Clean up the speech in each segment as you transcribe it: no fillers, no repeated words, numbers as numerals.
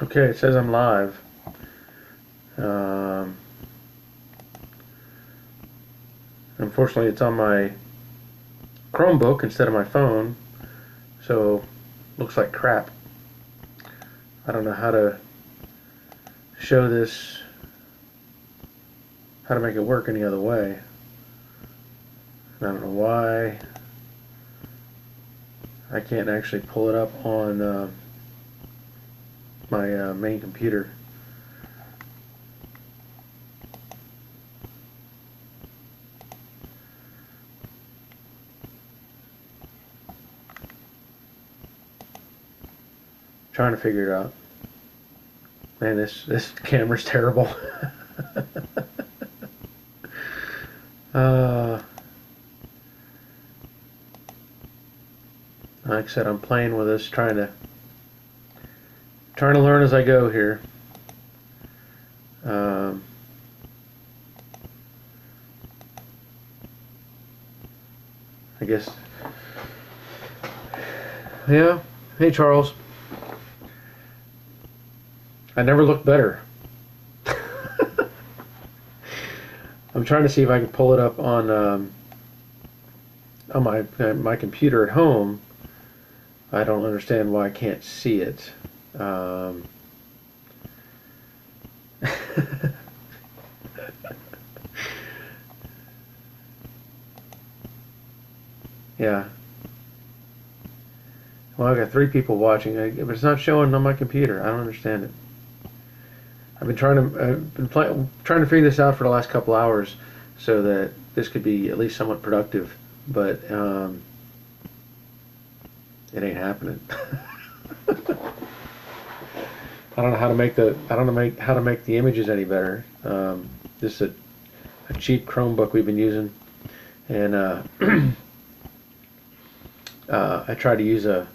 Okay, it says I'm live. Um, Unfortunately, it's on my Chromebook instead of my phone, so looks like crap. I don't know how to show this, how to make it work any other way. I don't know why I can't actually pull it up on my main computer. Trying to figure it out. Man, this camera's terrible. uh, like I said, I'm playing with this, trying to learn as I go here. I guess. Yeah. Hey, Charles. I never looked better. I'm trying to see if I can pull it up on my computer at home. I don't understand why I can't see it. Yeah. Well, I've got 3 people watching, but it's not showing on my computer. I don't understand it. I've been trying to figure this out for the last couple hours, so that this could be at least somewhat productive. But it ain't happening. I don't know how to make the images any better. This is a cheap Chromebook we've been using, and I tried to use an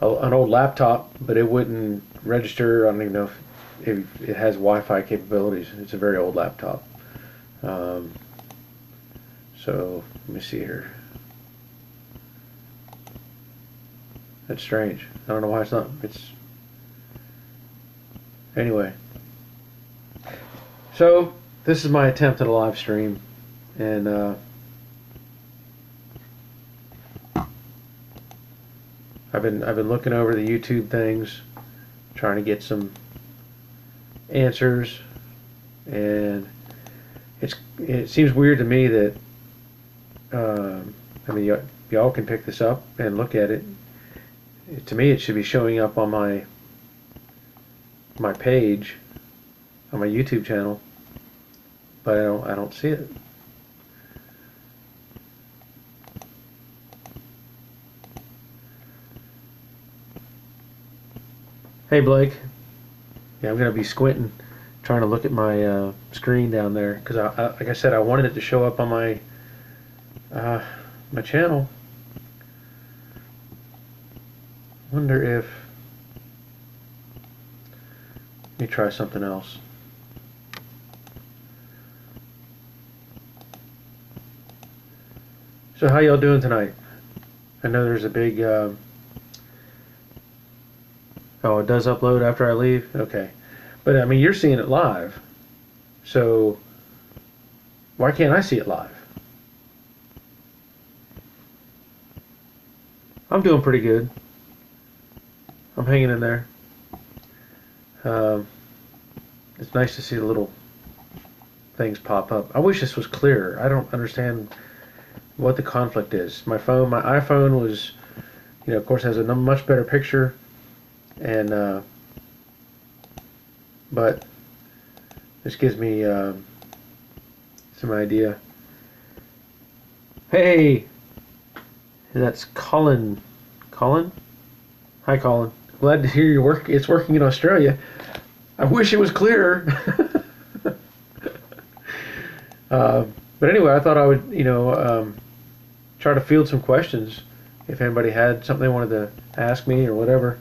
old laptop, but it wouldn't register. I don't even know if it has Wi-Fi capabilities. It's a very old laptop. So let me see here. That's strange. I don't know why it's not. Anyway. So this is my attempt at a live stream, and I've been looking over the YouTube things, trying to get some answers, and it seems weird to me that I mean, y'all can pick this up and look at it. To me, it should be showing up on my page on my YouTube channel, but I don't see it. Hey, Blake. Yeah, I'm gonna be squinting, trying to look at my screen down there, because like I said, I wanted it to show up on my channel. Wonder if, let me try something else. So how y'all doing tonight? I know there's a big oh, it does upload after I leave? Okay. But I mean, you're seeing it live, so why can't I see it live? I'm doing pretty good. I'm hanging in there. It's nice to see the little things pop up. I wish this was clearer. I don't understand what the conflict is. My iPhone was, of course, has a much better picture, and but this gives me some idea. Hey, that's Colin. Colin? Hi, Colin. Glad to hear your work. It's working in Australia. I wish it was clearer. But anyway, I thought I would, try to field some questions if anybody had something they wanted to ask me or whatever.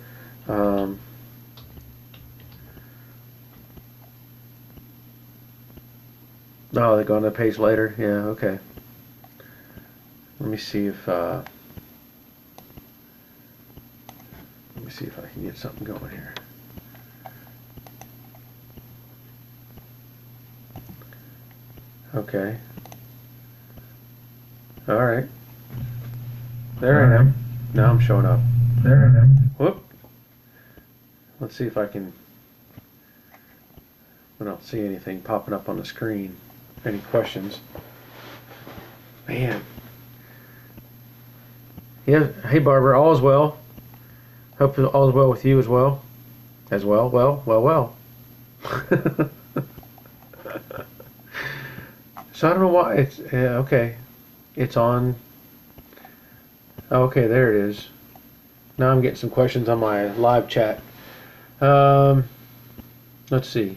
Oh, they go on the page later. Yeah, okay. Let me see if I can get something going here. Okay. All right. There I am. Now I'm showing up. There I am. Whoop. Let's see if I can. I don't see anything popping up on the screen. Any questions? Man. Yeah. Hey, Barbara. All is well. Hope all is well with you as well. As well. Well. So I don't know why it's okay. It's on. Okay, there it is. Now I'm getting some questions on my live chat. Let's see.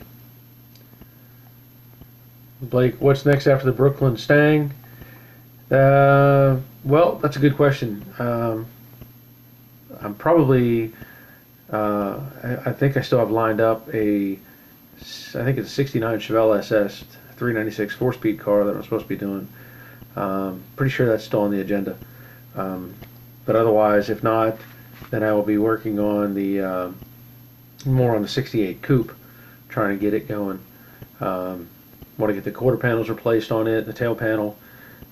Blake, what's next after the Brooklyn Stang? Well, that's a good question. I'm probably. I think I still have lined up I think it's a '69 Chevelle SS 396 4-speed car that I'm supposed to be doing. Pretty sure that's still on the agenda. But otherwise, if not, then I will be working on the more on the '68 Coupe, trying to get it going. Want to get the quarter panels replaced on it, the tail panel,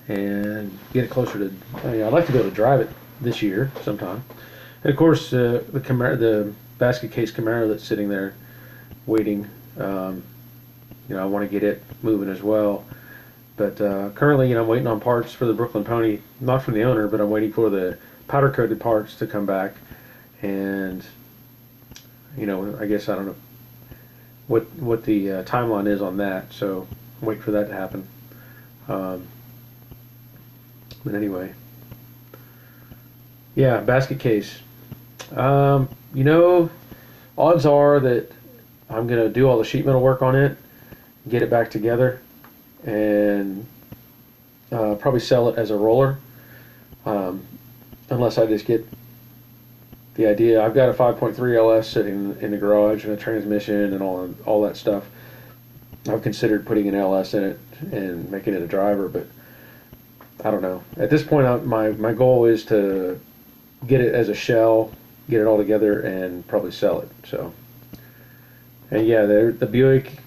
and get it closer to. I'd like to be able to drive it this year sometime. And of course, the Camaro, the basket case Camaro that's sitting there waiting. I want to get it moving as well. But currently, I'm waiting on parts for the Brooklyn Pony, not from the owner, but I'm waiting for the powder coated parts to come back. And I guess I don't know what the timeline is on that. So wait for that to happen. But anyway, yeah, basket case. Odds are that I'm gonna do all the sheet metal work on it, get it back together, and probably sell it as a roller, unless I just get the idea. I've got a 5.3 LS sitting in the garage and a transmission and all that stuff. I've considered putting an LS in it and making it a driver, but I don't know. At this point, my goal is to get it as a shell, get it all together, and probably sell it. So, and yeah, the Buick.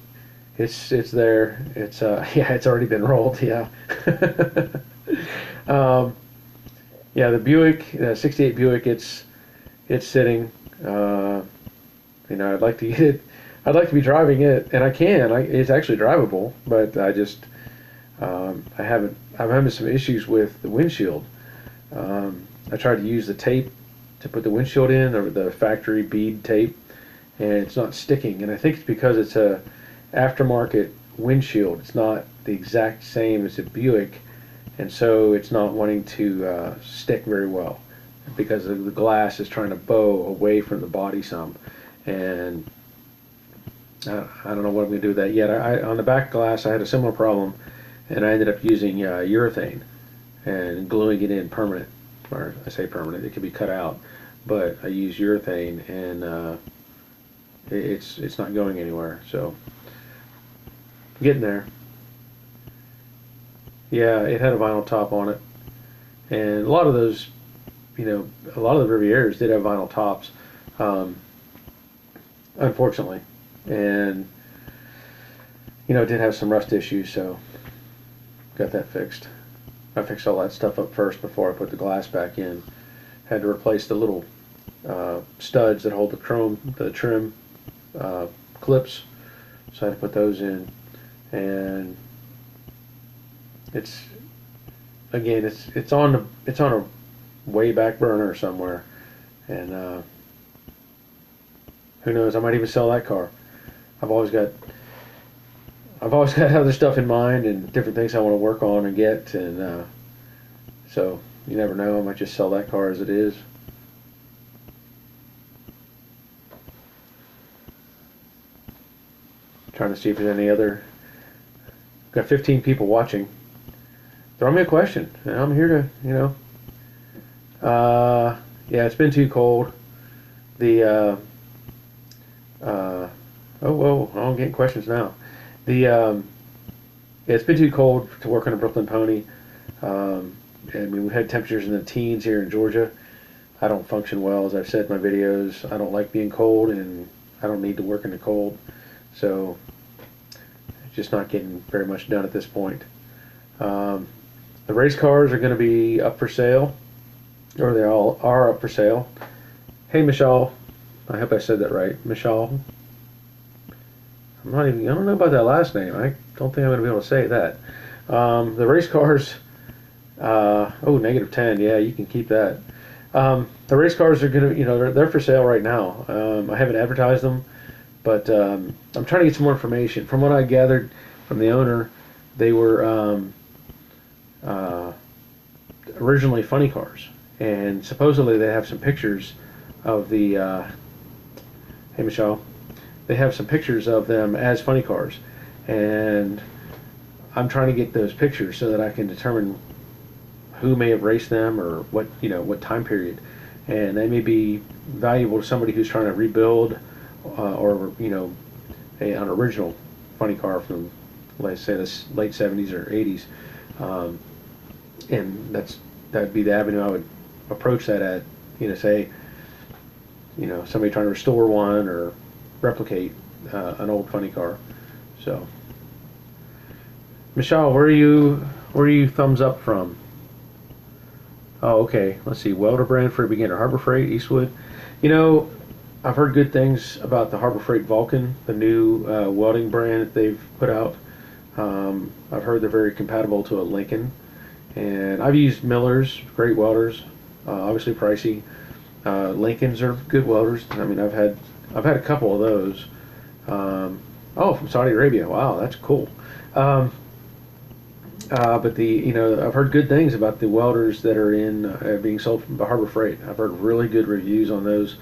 It's there. It's it's already been rolled. Yeah. Yeah, the Buick, the '68 Buick. It's sitting. I'd like to get it. I'd like to be driving it, and I can. It's actually drivable, but I just I'm having some issues with the windshield. I tried to use the tape to put the windshield in, or the factory bead tape, and it's not sticking. And I think it's because it's a aftermarket windshield. It's not the exact same as a Buick, and so it's not wanting to stick very well because the glass is trying to bow away from the body some. And I don't know what I'm going to do with that yet. On the back glass, I had a similar problem, and I ended up using urethane and gluing it in permanent. Or I say permanent, it can be cut out, but I use urethane, and it's not going anywhere. So getting there. Yeah, it had a vinyl top on it, and a lot of those, a lot of the Rivieras did have vinyl tops, unfortunately, and it did have some rust issues, so got that fixed. I fixed all that stuff up first before I put the glass back in. Had to replace the little studs that hold the trim clips, so I had to put those in. And it's on a way back burner somewhere, and who knows? I might even sell that car. I've always got other stuff in mind and different things I want to work on and get, and so you never know. I might just sell that car as it is. Trying to see if there's any other. Got 15 people watching. Throw me a question. I'm here to, yeah, it's been too cold. The I'm getting questions now. Yeah, it's been too cold to work on a Brooklyn Pony. We've had temperatures in the teens here in Georgia. I don't function well, as I've said in my videos. I don't like being cold, and I don't need to work in the cold. So, just not getting very much done at this point. Um, the race cars are going to be up for sale, or they all are up for sale. Hey, Michelle. I hope I said that right. Michelle. I don't know about that last name. I don't think I'm going to be able to say that. The race cars, oh, -10. Yeah, you can keep that. The race cars are going to, they're for sale right now. I haven't advertised them, but I'm trying to get some more information. From what I gathered from the owner, they were originally funny cars, and supposedly they have some pictures of the. Hey, Michelle. They have some pictures of them as funny cars, and I'm trying to get those pictures so that I can determine who may have raced them or what time period, and they may be valuable to somebody who's trying to rebuild or an original funny car from, let's say, the late 70s or 80s, and that'd be the avenue I would approach that at. Say, somebody trying to restore one or replicate an old funny car. So, Michelle, where are you thumbs up from? Oh, okay. Let's see. Welder brand for a beginner. Harbor Freight, Eastwood. I've heard good things about the Harbor Freight Vulcan, the new welding brand that they've put out. I've heard they're very compatible to a Lincoln, and I've used Miller's, great welders. Obviously pricey. Lincolns are good welders. I mean, I've had a couple of those. Oh, from Saudi Arabia. Wow, that's cool. But I've heard good things about the welders that are in being sold from Harbor Freight. I've heard really good reviews on those,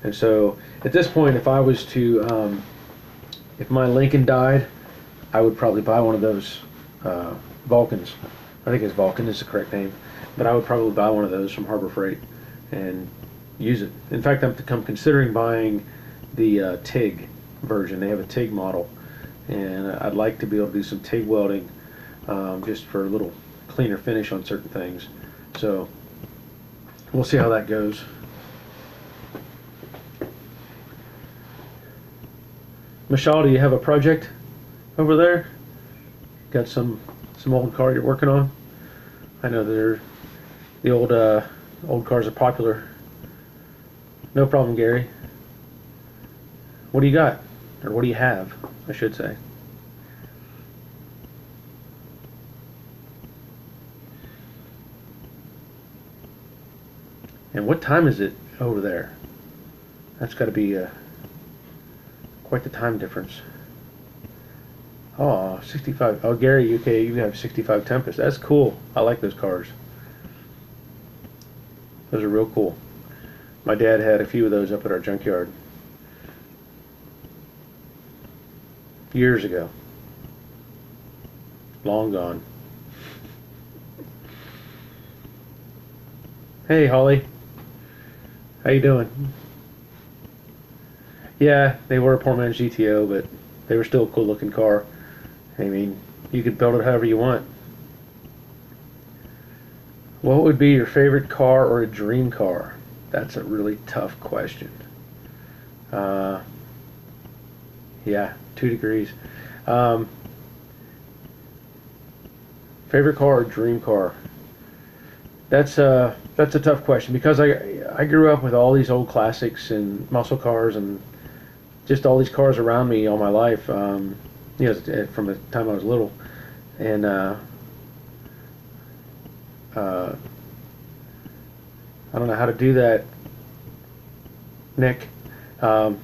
and so at this point, if I was to, if my Lincoln died, I would probably buy one of those Vulcans. I think it's Vulcan is the correct name, but I would probably buy one of those from Harbor Freight and use it. In fact, I'm considering buying the TIG version. They have a TIG model, and I'd like to be able to do some TIG welding just for a little cleaner finish on certain things. So we'll see how that goes. Michelle, do you have a project over there? Got some old car you're working on? I know the old cars are popular. No problem, Gary. What do you got? Or what do you have, I should say. And what time is it over there? That's got to be quite the time difference. Oh, 65. Oh, Gary, UK, you have 65 Tempest. That's cool. I like those cars. Those are real cool. My dad had a few of those up at our junkyard years ago. Long gone. Hey, Holly. How you doing? Yeah, they were a poor man's GTO, but they were still a cool looking car. I mean, you could build it however you want. What would be your favorite car or a dream car? That's a really tough question. Yeah, 2 degrees. Favorite car or dream car? That's a tough question because I grew up with all these old classics and muscle cars and just all these cars around me all my life. From the time I was little, and I don't know how to do that, Nick. Let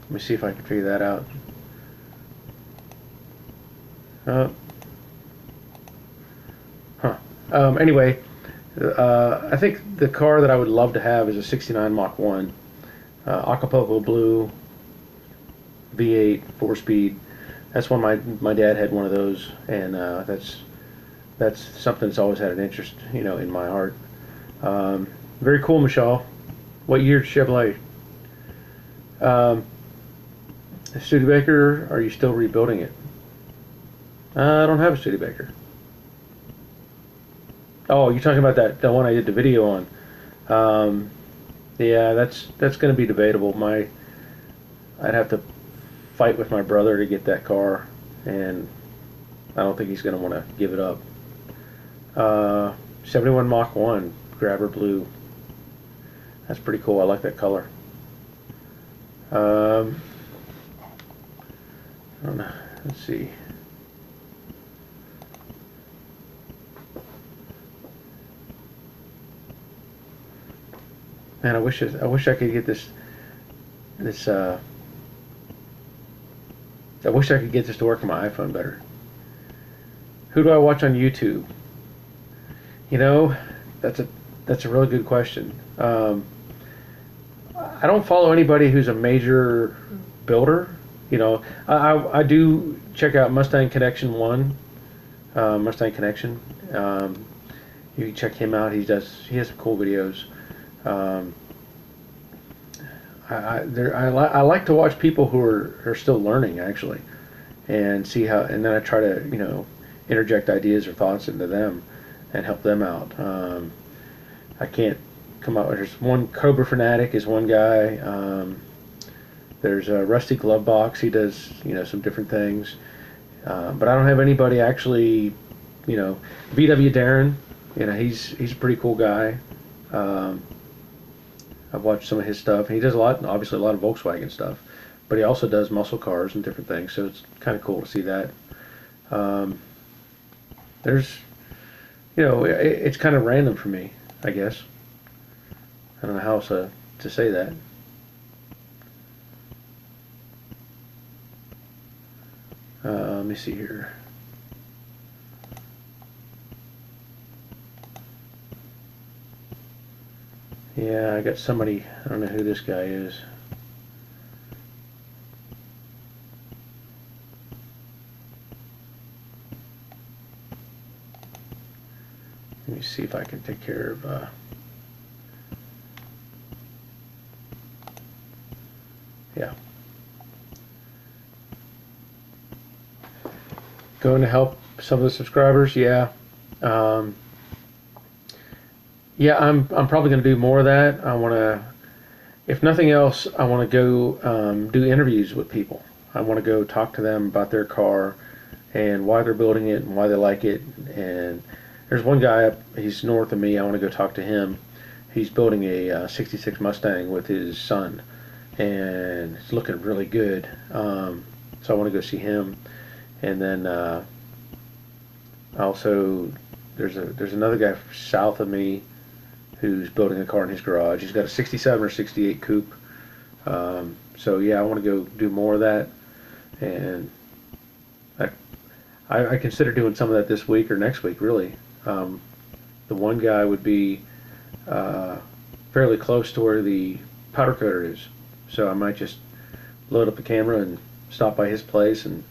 me see if I can figure that out. Anyway, I think the car that I would love to have is a 69 Mach 1. Acapulco Blue, V8, 4-speed. That's one my dad had one of those, and that's something that's always had an interest, in my heart. Very cool, Michelle. What year Chevrolet? Studebaker, are you still rebuilding it? I don't have a Studebaker. Oh, you're talking about the one I did the video on. Yeah, that's going to be debatable. I'd have to fight with my brother to get that car, and I don't think he's going to want to give it up. Uh, 71 Mach 1 grabber blue. That's pretty cool. I like that color. I don't know. Let's see. Man, I wish I could get this. I wish I could get this to work on my iPhone better. Who do I watch on YouTube? You know, that's a really good question. I don't follow anybody who's a major builder. You know, I do check out Mustang Connection One, Mustang Connection. You can check him out. He has some cool videos. Um, I like to watch people who are still learning actually, and see how, and then I try to interject ideas or thoughts into them, and help them out. I can't come up with. There's one Cobra Fanatic is one guy. There's a Rusty Glove Box. He does some different things, but I don't have anybody actually. VW Darren. He's a pretty cool guy. I've watched some of his stuff. He does obviously a lot of Volkswagen stuff, but he also does muscle cars and different things. So it's kind of cool to see that. There's, it's kind of random for me, I guess. I don't know how else to say that. Let me see here. Yeah, I got somebody, I don't know who this guy is. Let me see if I can take care of, yeah. Going to help some of the subscribers, yeah. Yeah, I'm probably going to do more of that. I want to, if nothing else, I want to go do interviews with people. I want to go talk to them about their car and why they're building it and why they like it. And there's one guy up, he's north of me. I want to go talk to him. He's building a 66 Mustang with his son, and it's looking really good. So I want to go see him. And then also there's another guy south of me who's building a car in his garage. He's got a 67 or 68 coupe. So yeah, I want to go do more of that, and I consider doing some of that this week or next week, really. The one guy would be fairly close to where the powder coater is, so I might just load up the camera and stop by his place and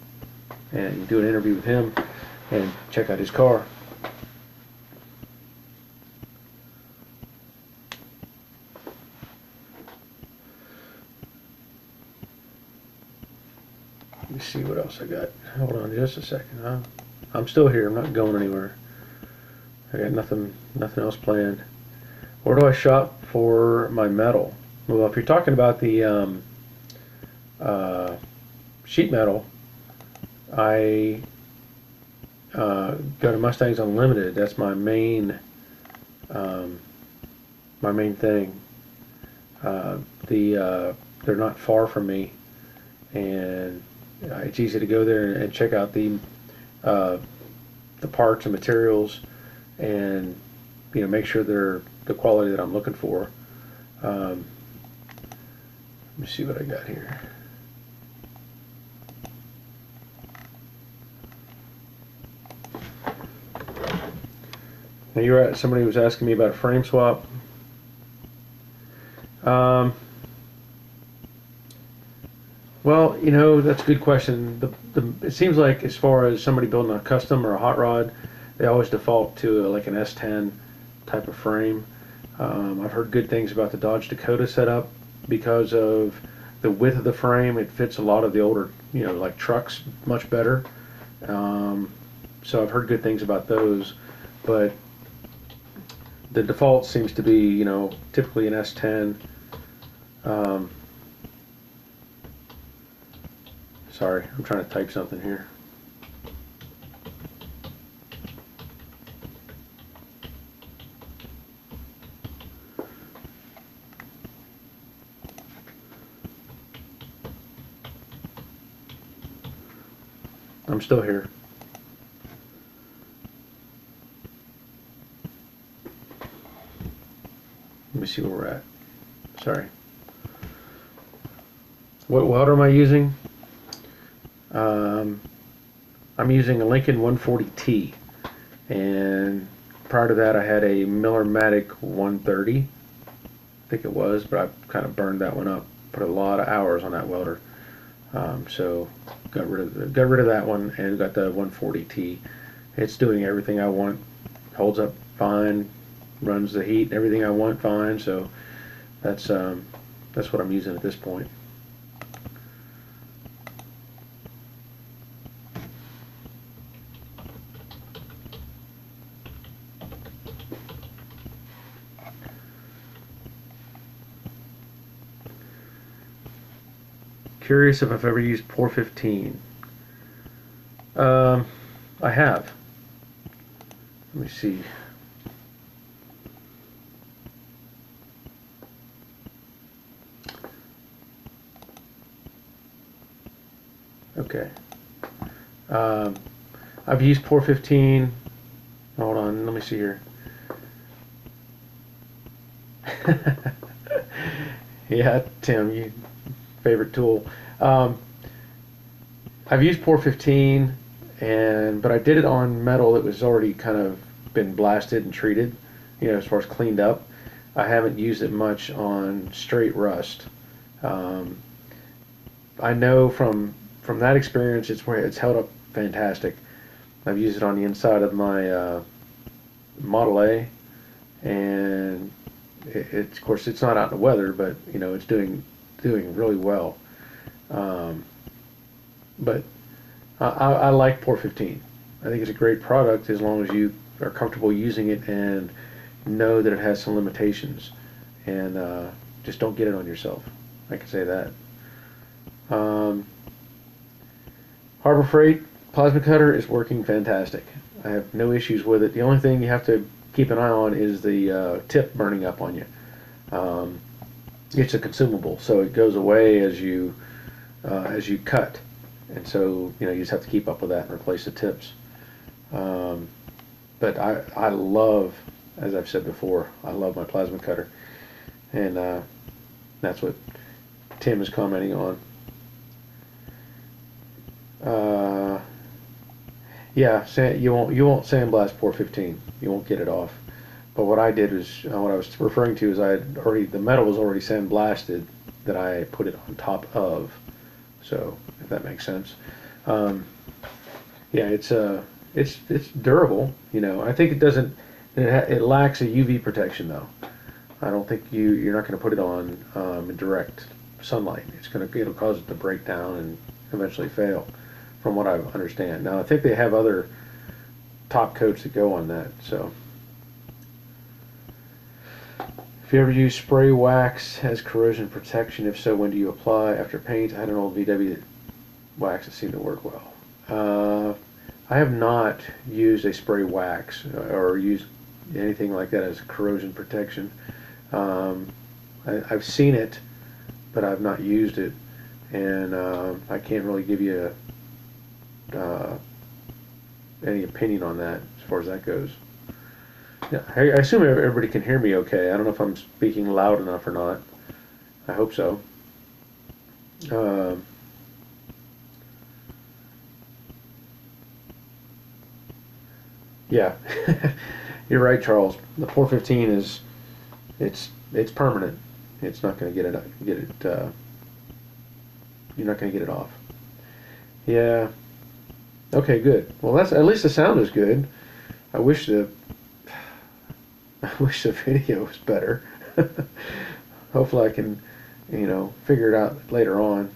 do an interview with him and check out his car. Let me see what else I got. Hold on just a second. I'm still here. I'm not going anywhere. I got nothing else planned. Where do I shop for my metal? Well, if you're talking about the sheet metal, I go to Mustangs Unlimited. That's my main thing. They're not far from me, and it's easy to go there and check out the parts and materials, and make sure they're the quality that I'm looking for. Let me see what I got here. Now somebody was asking me about a frame swap. Well, that's a good question. It seems like as far as somebody building a custom or a hot rod, they always default to like an S10 type of frame. I've heard good things about the Dodge Dakota setup because of the width of the frame. It fits a lot of the older, like trucks much better. So I've heard good things about those, but the default seems to be, typically an S10. Sorry, I'm trying to type something here. I'm still here. Let me see where we're at. Sorry. What welder am I using? I'm using a Lincoln 140T, and prior to that I had a Miller-Matic 130, I think it was, but I kind of burned that one up. Put a lot of hours on that welder, so got rid of that one and got the 140T. It's doing everything I want, holds up fine, runs the heat, everything I want fine. So that's what I'm using at this point. Curious if I've ever used Pour 15. I have. Let me see. Okay. I've used Pour 15. Hold on, let me see here. Yeah, Tim, you favorite tool. I've used Pour 15, but I did it on metal that was already kind of been blasted and treated, as far as cleaned up. I haven't used it much on straight rust. I know from that experience, it's held up fantastic. I've used it on the inside of my Model A, and of course it's not out in the weather, but it's doing really well. But I like Pour 15. I think it's a great product as long as you are comfortable using it and know that it has some limitations, and just don't get it on yourself. I can say that. Harbor Freight plasma cutter is working fantastic. I have no issues with it. The only thing you have to keep an eye on is the tip burning up on you. It's a consumable, so it goes away as you cut, and so you just have to keep up with that and replace the tips. But I love, as I've said before, I love my plasma cutter, and that's what Tim is commenting on. Yeah, you won't sandblast Pour 15. You won't get it off. But what I did is, what I was referring to is the metal was already sandblasted that I put it on top of. So if that makes sense. Yeah, it's durable. I think it doesn't. It lacks a UV protection though. I don't think you're not going to put it on in direct sunlight. It'll cause it to break down and eventually fail, from what I understand. Now I think they have other top coats that go on that. So if you ever use spray wax as corrosion protection, if so, when do you apply? After paint? I had an old VW wax that seemed to work well. I have not used a spray wax or used anything like that as corrosion protection. I've seen it, but I've not used it, and I can't really give you any opinion on that as far as that goes. Yeah, I assume everybody can hear me okay. I don't know if I'm speaking loud enough or not. I hope so. Yeah, you're right, Charles. The Pour 15 it's permanent. It's not going to get it. You're not going to get it off. Yeah. Okay, good. Well, at least the sound is good. I wish the video was better. Hopefully I can, figure it out later on.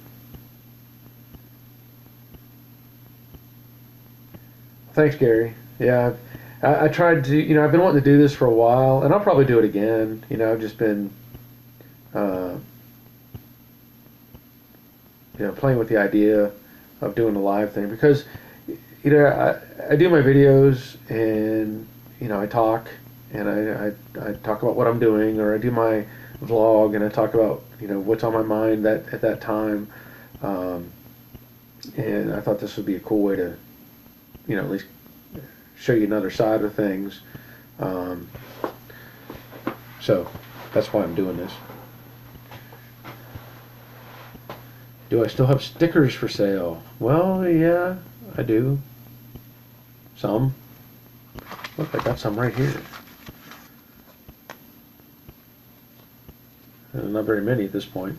Thanks, Gary. Yeah, I tried to, I've been wanting to do this for a while, and I'll probably do it again. I've just been, playing with the idea of doing the live thing because, I do my videos and, I talk and I talk about what I'm doing, or I do my vlog and I talk about, what's on my mind at that time. And I thought this would be a cool way to, at least show you another side of things. Um, so that's why I'm doing this. Do I still have stickers for sale? Well, yeah, I do. Some. Look, I got some right here. Not very many at this point.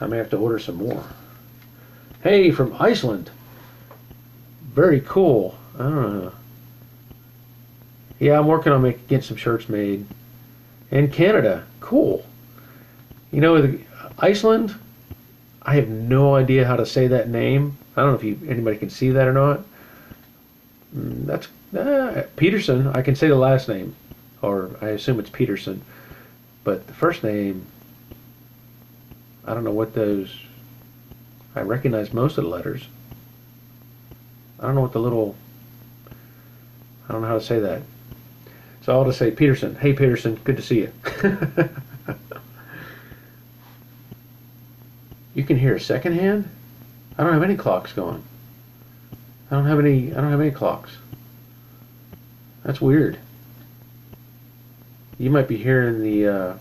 I may have to order some more. Hey, from Iceland. Very cool. I don't know. Yeah, I'm working on getting some shirts made. And Canada. Cool. Iceland, I have no idea how to say that name. I don't know if anybody can see that or not. That's Peterson. I can say the last name, or I assume it's Peterson. But the first name, I don't know what those. I recognize most of the letters. I don't know what the little. I don't know how to say that. So I'll just say Peterson. Hey Peterson, good to see you. You can hear a second hand? I don't have any clocks going. I don't have any clocks. That's weird. You might be hearing the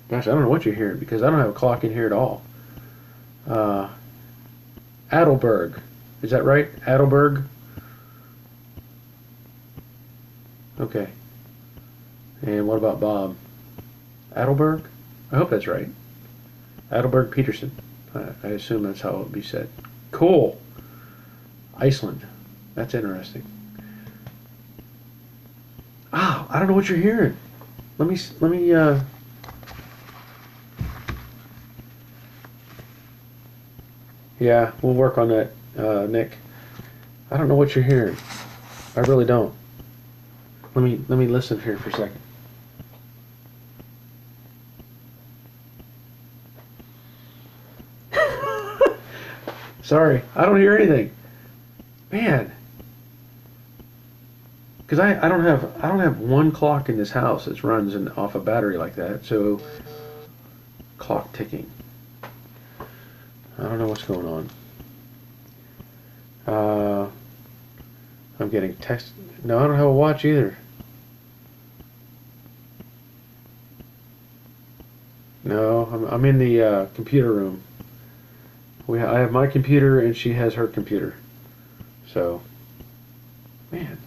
gosh, I don't know what you're hearing because I don't have a clock in here at all. Adelberg. Is that right? Adelberg? Okay. And what about Bob? Adelberg? I hope that's right. Adelberg Peterson. I assume that's how it would be said. Cool. Iceland. That's interesting. Ah, I don't know what you're hearing. Let me yeah, we'll work on that, Nick. I don't know what you're hearing. I really don't. Let me listen here for a second. Sorry, I don't hear anything. Man. Because I don't have one clock in this house that runs off a battery like that. So clock ticking. I don't know what's going on. I'm getting text. No, I don't have a watch either. No, I'm in the computer room. I have my computer and she has her computer. So, man,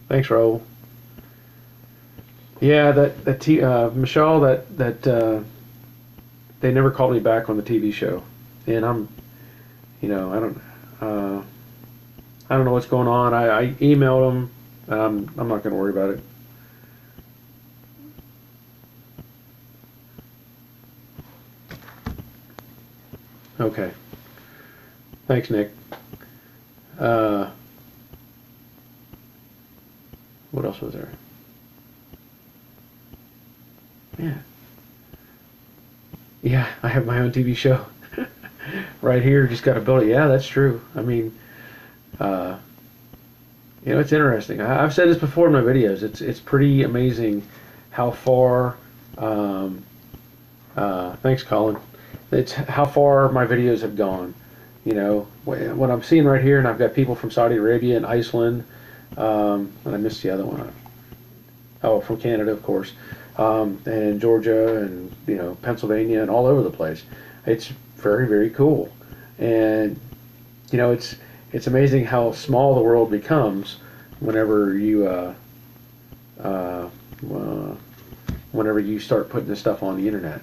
thanks, Raul. Yeah, Michelle, they never called me back on the TV show, and I don't know what's going on. I emailed them. I'm not going to worry about it. Okay. Thanks, Nick. What else was there? Yeah, I have my own TV show right here. Just got to build it. Yeah, that's true. I mean, it's interesting. I've said this before in my videos. It's pretty amazing how far. Thanks, Colin. It's how far my videos have gone. What I'm seeing right here, and I've got people from Saudi Arabia and Iceland, and I missed the other one. Oh, from Canada, of course, and Georgia, and Pennsylvania, and all over the place. It's very, very cool, and it's amazing how small the world becomes whenever you start putting this stuff on the internet.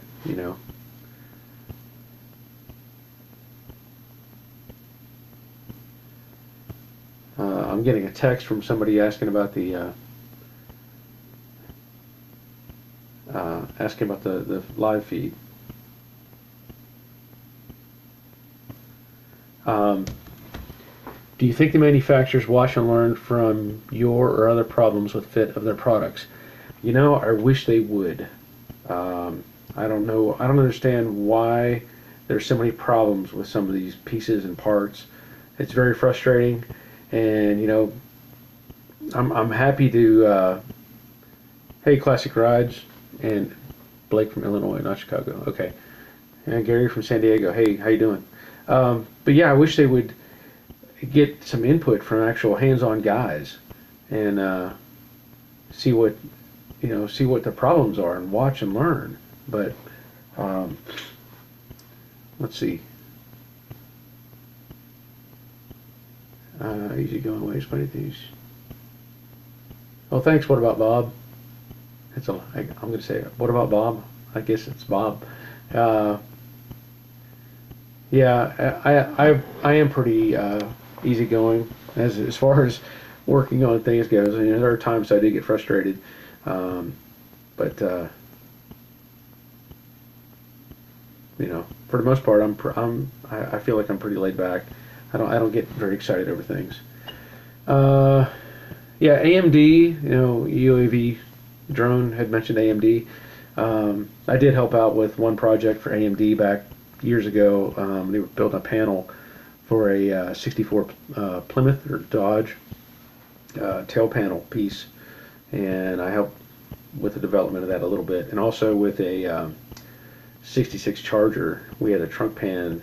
I'm getting a text from somebody asking about the live feed. Do you think the manufacturers watch and learn from your or other problems with fit of their products? I wish they would. I don't know. I don't understand why there's so many problems with some of these pieces and parts. It's very frustrating. And I'm happy to. Hey, Classic Rides and Blake from Illinois, not Chicago. Okay, Yeah, Gary from San Diego. Hey, how you doing? But yeah, I wish they would get some input from actual hands-on guys and see what see what the problems are and watch and learn. But um, let's see. Easy going ways, funny things. Oh, thanks. What about Bob? I'm going to say, what about Bob? I guess it's Bob. Uh, yeah, I am pretty easygoing as far as working on things goes. And there are times I do get frustrated, um, but for the most part, I feel like I'm pretty laid back. I don't get very excited over things. Uh, yeah, AMD, UAV drone had mentioned AMD. I did help out with one project for AMD back years ago. They were building a panel for a 64 Plymouth or Dodge tail panel piece, and I helped with the development of that a little bit, and also with a 66 Charger. We had a trunk pan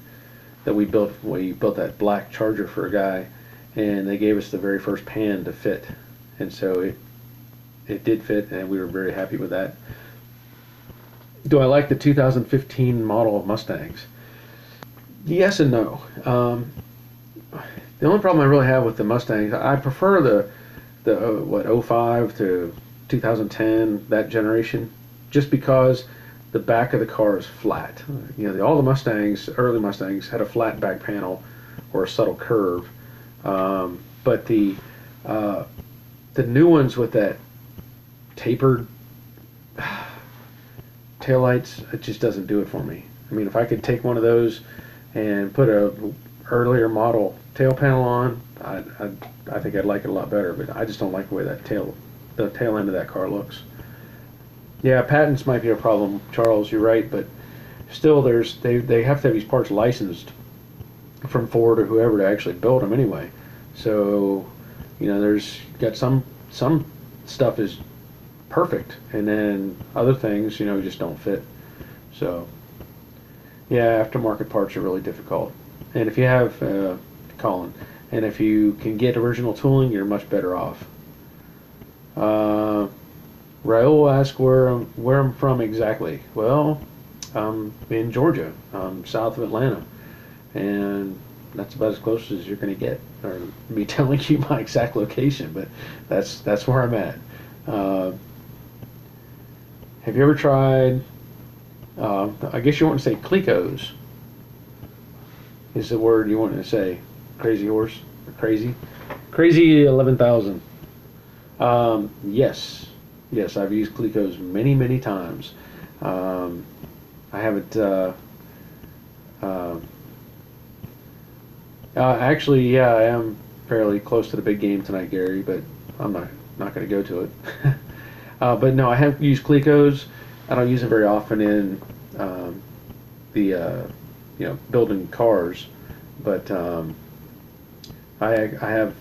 that we built. We built that black Charger for a guy, and they gave us the very first pan to fit, and so it did fit, and we were very happy with that. Do I like the 2015 model of Mustangs? Yes and no. The only problem I really have with the Mustangs, I prefer the what, '05 to 2010, that generation, just because the back of the car is flat. All the Mustangs, early Mustangs, had a flat back panel or a subtle curve, but the new ones with that tapered taillights, it just doesn't do it for me. I mean, if I could take one of those and put a earlier model tail panel on, I think I'd like it a lot better. But I just don't like the way the tail end of that car looks. Yeah, patents might be a problem, Charles. You're right, but still, they have to have these parts licensed from Ford or whoever to actually build them anyway. So, there's got some stuff is perfect, and then other things, just don't fit. So, yeah, aftermarket parts are really difficult. And if you have, Colin, and if you can get original tooling, you're much better off. Raul asked where I'm from exactly. Well, I'm in Georgia, south of Atlanta, and that's about as close as you're going to get, or me telling you my exact location. But that's where I'm at. Have you ever tried? I guess you want to say Clecos. Is the word you want to say? Crazy horse, crazy 11,000. Yes, I've used Clecos many times. I haven't. Actually, yeah, I am fairly close to the big game tonight, Gary, but I'm not going to go to it. But no, I have used Clecos. I don't use them very often in the building cars, but I have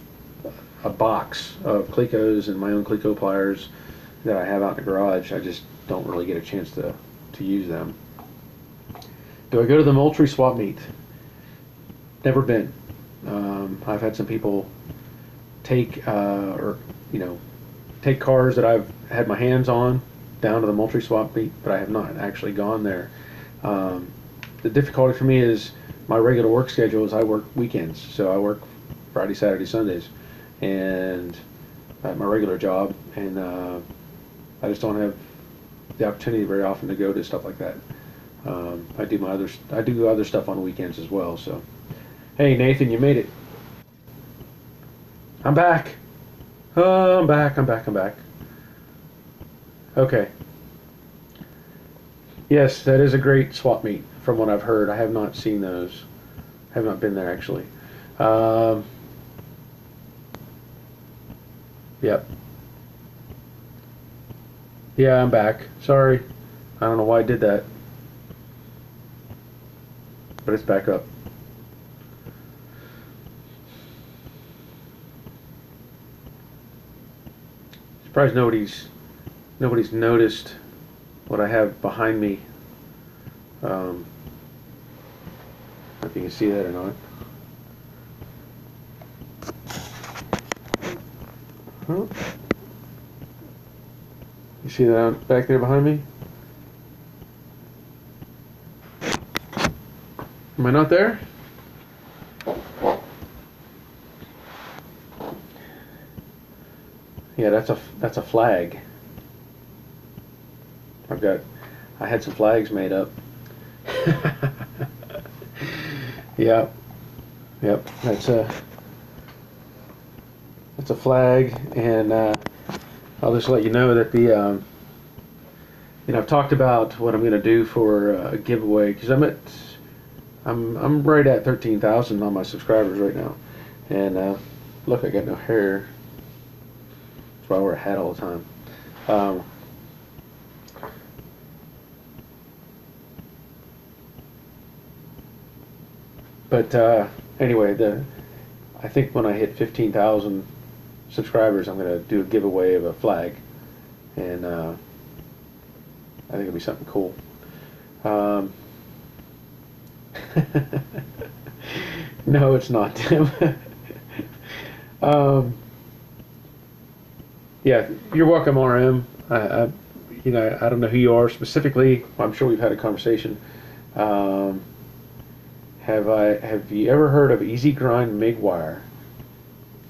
a box of Clecos and my own Cleco pliers that I have out in the garage. I just don't really get a chance to use them. Do I go to the Moultrie swap meet? Never been. I've had some people take take cars that I've had my hands on down to the Moultrie swap meet, but I have not actually gone there. The difficulty for me is my regular work schedule is I work weekends, so I work Friday, Saturday, Sundays, and at my regular job, and I just don't have the opportunity very often to go to stuff like that. I do other stuff on weekends as well. So, hey Nathan, you made it. I'm back. I'm back. I'm back. Okay. Yes, that is a great swap meet from what I've heard. I have not seen those. I have not been there actually. Um, yep. Yeah, I'm back. Sorry. I don't know why I did that. But it's back up. Surprised nobody's noticed what I have behind me. know if you can see that or not. Huh? You see that out back there behind me? Am I not there? Yeah, that's a flag. I had some flags made up. Yep, yep. That's a flag, and I'll just let you know that the I've talked about what I'm going to do for a giveaway, because I'm right at 13,000 on my subscribers right now, and look, I got no hair. That's why I wear a hat all the time. But anyway, I think when I hit 15,000 subscribers, I'm going to do a giveaway of a flag, and I think it'll be something cool. No, it's not, Tim. Yeah, you're welcome, RM. I don't know who you are specifically. I'm sure we've had a conversation. Have you ever heard of Easy Grind MIG wire?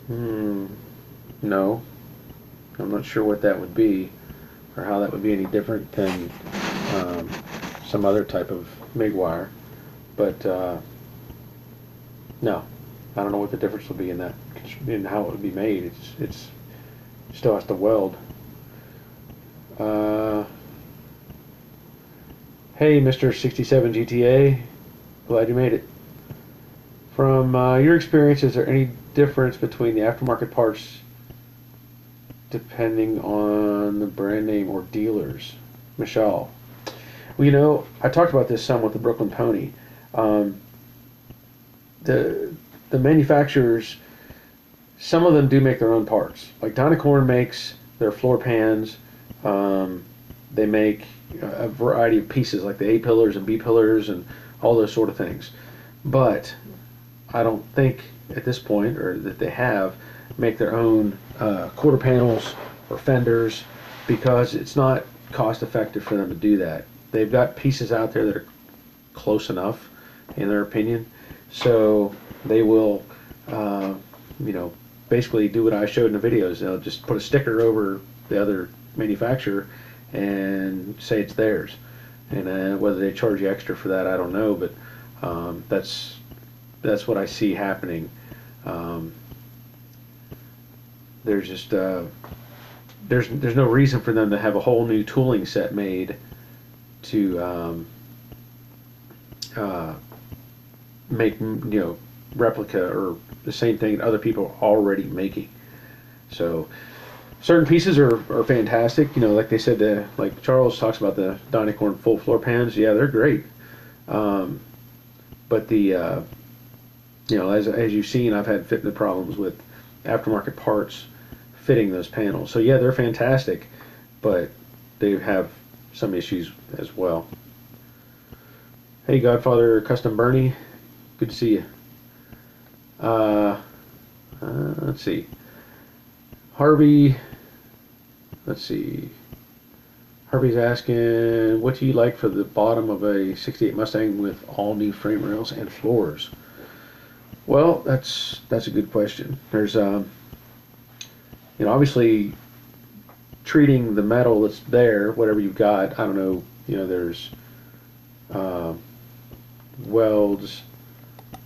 No. I'm not sure what that would be, or how that would be any different than some other type of MIG wire. But no, I don't know what the difference would be in that, in how it would be made. It's still has to weld. Hey, Mr. 67 GTA, glad you made it. From your experience, is there any difference between the aftermarket parts depending on the brand name or dealers? Michelle. Well, I talked about this some with the Brooklyn Pony. The manufacturers, some of them do make their own parts. Like Dynacorn makes their floor pans. They make a variety of pieces, like the A pillars and B pillars and all those sort of things. But I don't think at this point, or that they make their own quarter panels or fenders, because it's not cost effective for them to do that. They've got pieces out there that are close enough, in their opinion, so they will basically do what I showed in the videos. They'll just put a sticker over the other manufacturer and say it's theirs, and whether they charge you extra for that, I don't know, but that's what I see happening. There's just there's no reason for them to have a whole new tooling set made to make replica or the same thing other people are already making. So certain pieces are fantastic. Like they said, like Charles talks about the Dynacorn full floor pans. Yeah, they're great. But the as you've seen, I've had fitment problems with aftermarket parts fitting those panels. So yeah, they're fantastic, but they have some issues as well. Hey, Godfather Custom Bernie, good to see you. Let's see. Harvey, let's see. Harvey's asking, what do you like for the bottom of a 68 Mustang with all new frame rails and floors? Well, that's a good question. There's obviously treating the metal that's there, whatever you've got. I don't know. There's welds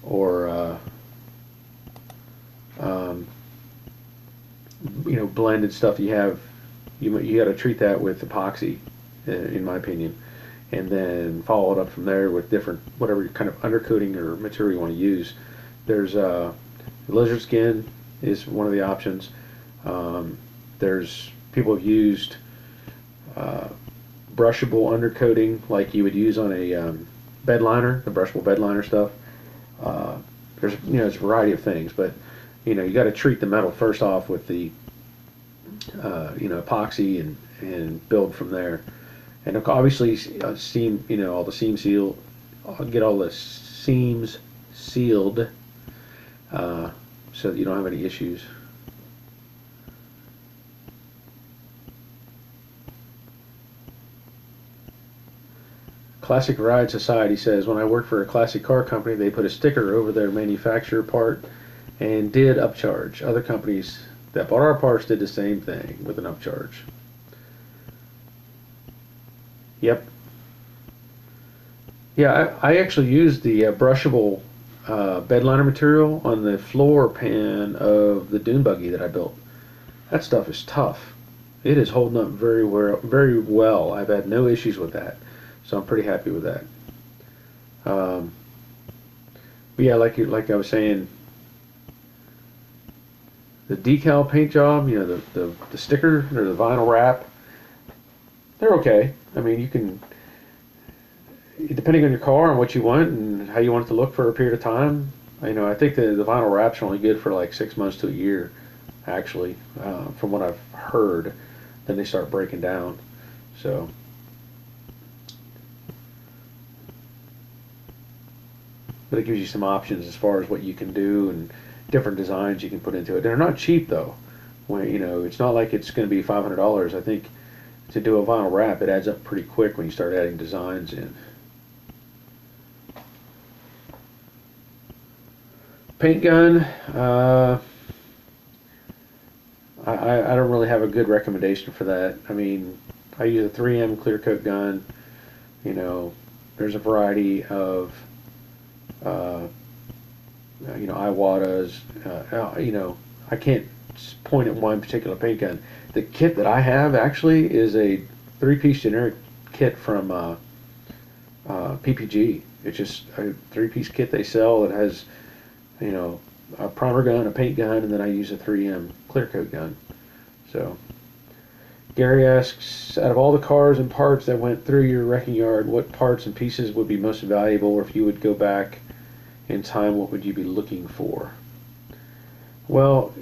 or blended stuff you have. You got to treat that with epoxy, in my opinion, and then follow it up from there with different, whatever kind of undercoating or material you want to use. There's lizard skin is one of the options. There's people have used brushable undercoating like you would use on a bed liner, the brushable bed liner stuff. There's a variety of things, but you got to treat the metal first off with the epoxy and build from there. And obviously seam, all the seam seal, get all the seams sealed, so that you don't have any issues. Classic Ride Society says, when I worked for a classic car company, they put a sticker over their manufacturer part and did upcharge. Other companies that bought our parts did the same thing with an upcharge. Yep. Yeah, I actually used the brushable bed liner material on the floor pan of the dune buggy that I built. That stuff is tough. It is holding up very well, very well. I've had no issues with that, so I'm pretty happy with that. But yeah, like I was saying, the decal paint job, you know, the sticker or the vinyl wrap, they're okay. I mean, you can, depending on your car and what you want and how you want it to look for a period of time. You know, I think the vinyl wraps are only good for like 6 months to a year, actually, from what I've heard. Then they start breaking down. So, but it gives you some options as far as what you can do and different designs you can put into it. They're not cheap though. When, you know, it's not like it's going to be $500. I think to do a vinyl wrap, it adds up pretty quick when you start adding designs in. Paint gun. I don't really have a good recommendation for that. I mean, I use a 3M clear coat gun. You know, there's a variety of you know, Iwatas. You know, I can't point at one particular paint gun. The kit that I have actually is a 3-piece generic kit from PPG. It's just a 3-piece kit they sell that has, you know, a primer gun, a paint gun, and then I use a 3M clear coat gun. So, Gary asks, out of all the cars and parts that went through your wrecking yard, what parts and pieces would be most valuable, or if you would go back in time, what would you be looking for? Well,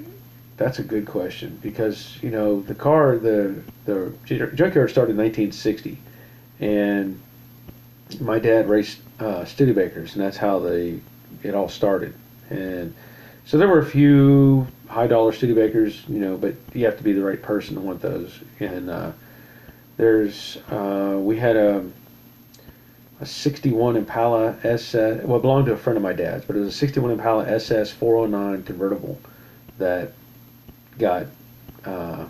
that's a good question, because, you know, the car, the Junkyard started in 1960, and my dad raced Studebakers, and that's how it all started. And so there were a few high dollar Studebakers, you know, but you have to be the right person to want those. And we had a 61 Impala SS, well, it belonged to a friend of my dad's, but it was a 61 Impala SS 409 convertible that got, well,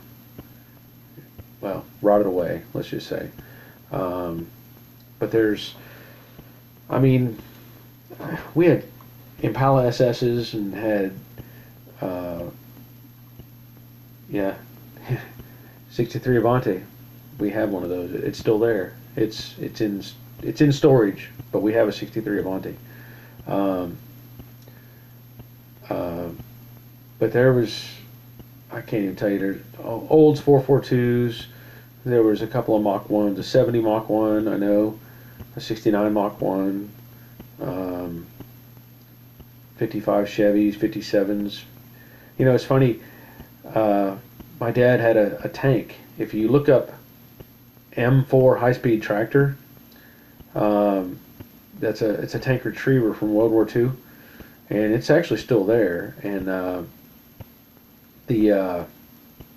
rotted away, let's just say. But I mean, we had Impala SS's and had, yeah, 63 Avante. We have one of those. It's still there. It's in storage, but we have a 63 Avante. But there was, I can't even tell you, there's Olds 442s. There was a couple of Mach 1s, a 70 Mach 1, I know, a 69 Mach 1, 55 Chevys, 57s. You know, it's funny, my dad had a tank. If you look up M4 high-speed tractor, it's a tank retriever from World War II, and it's actually still there. And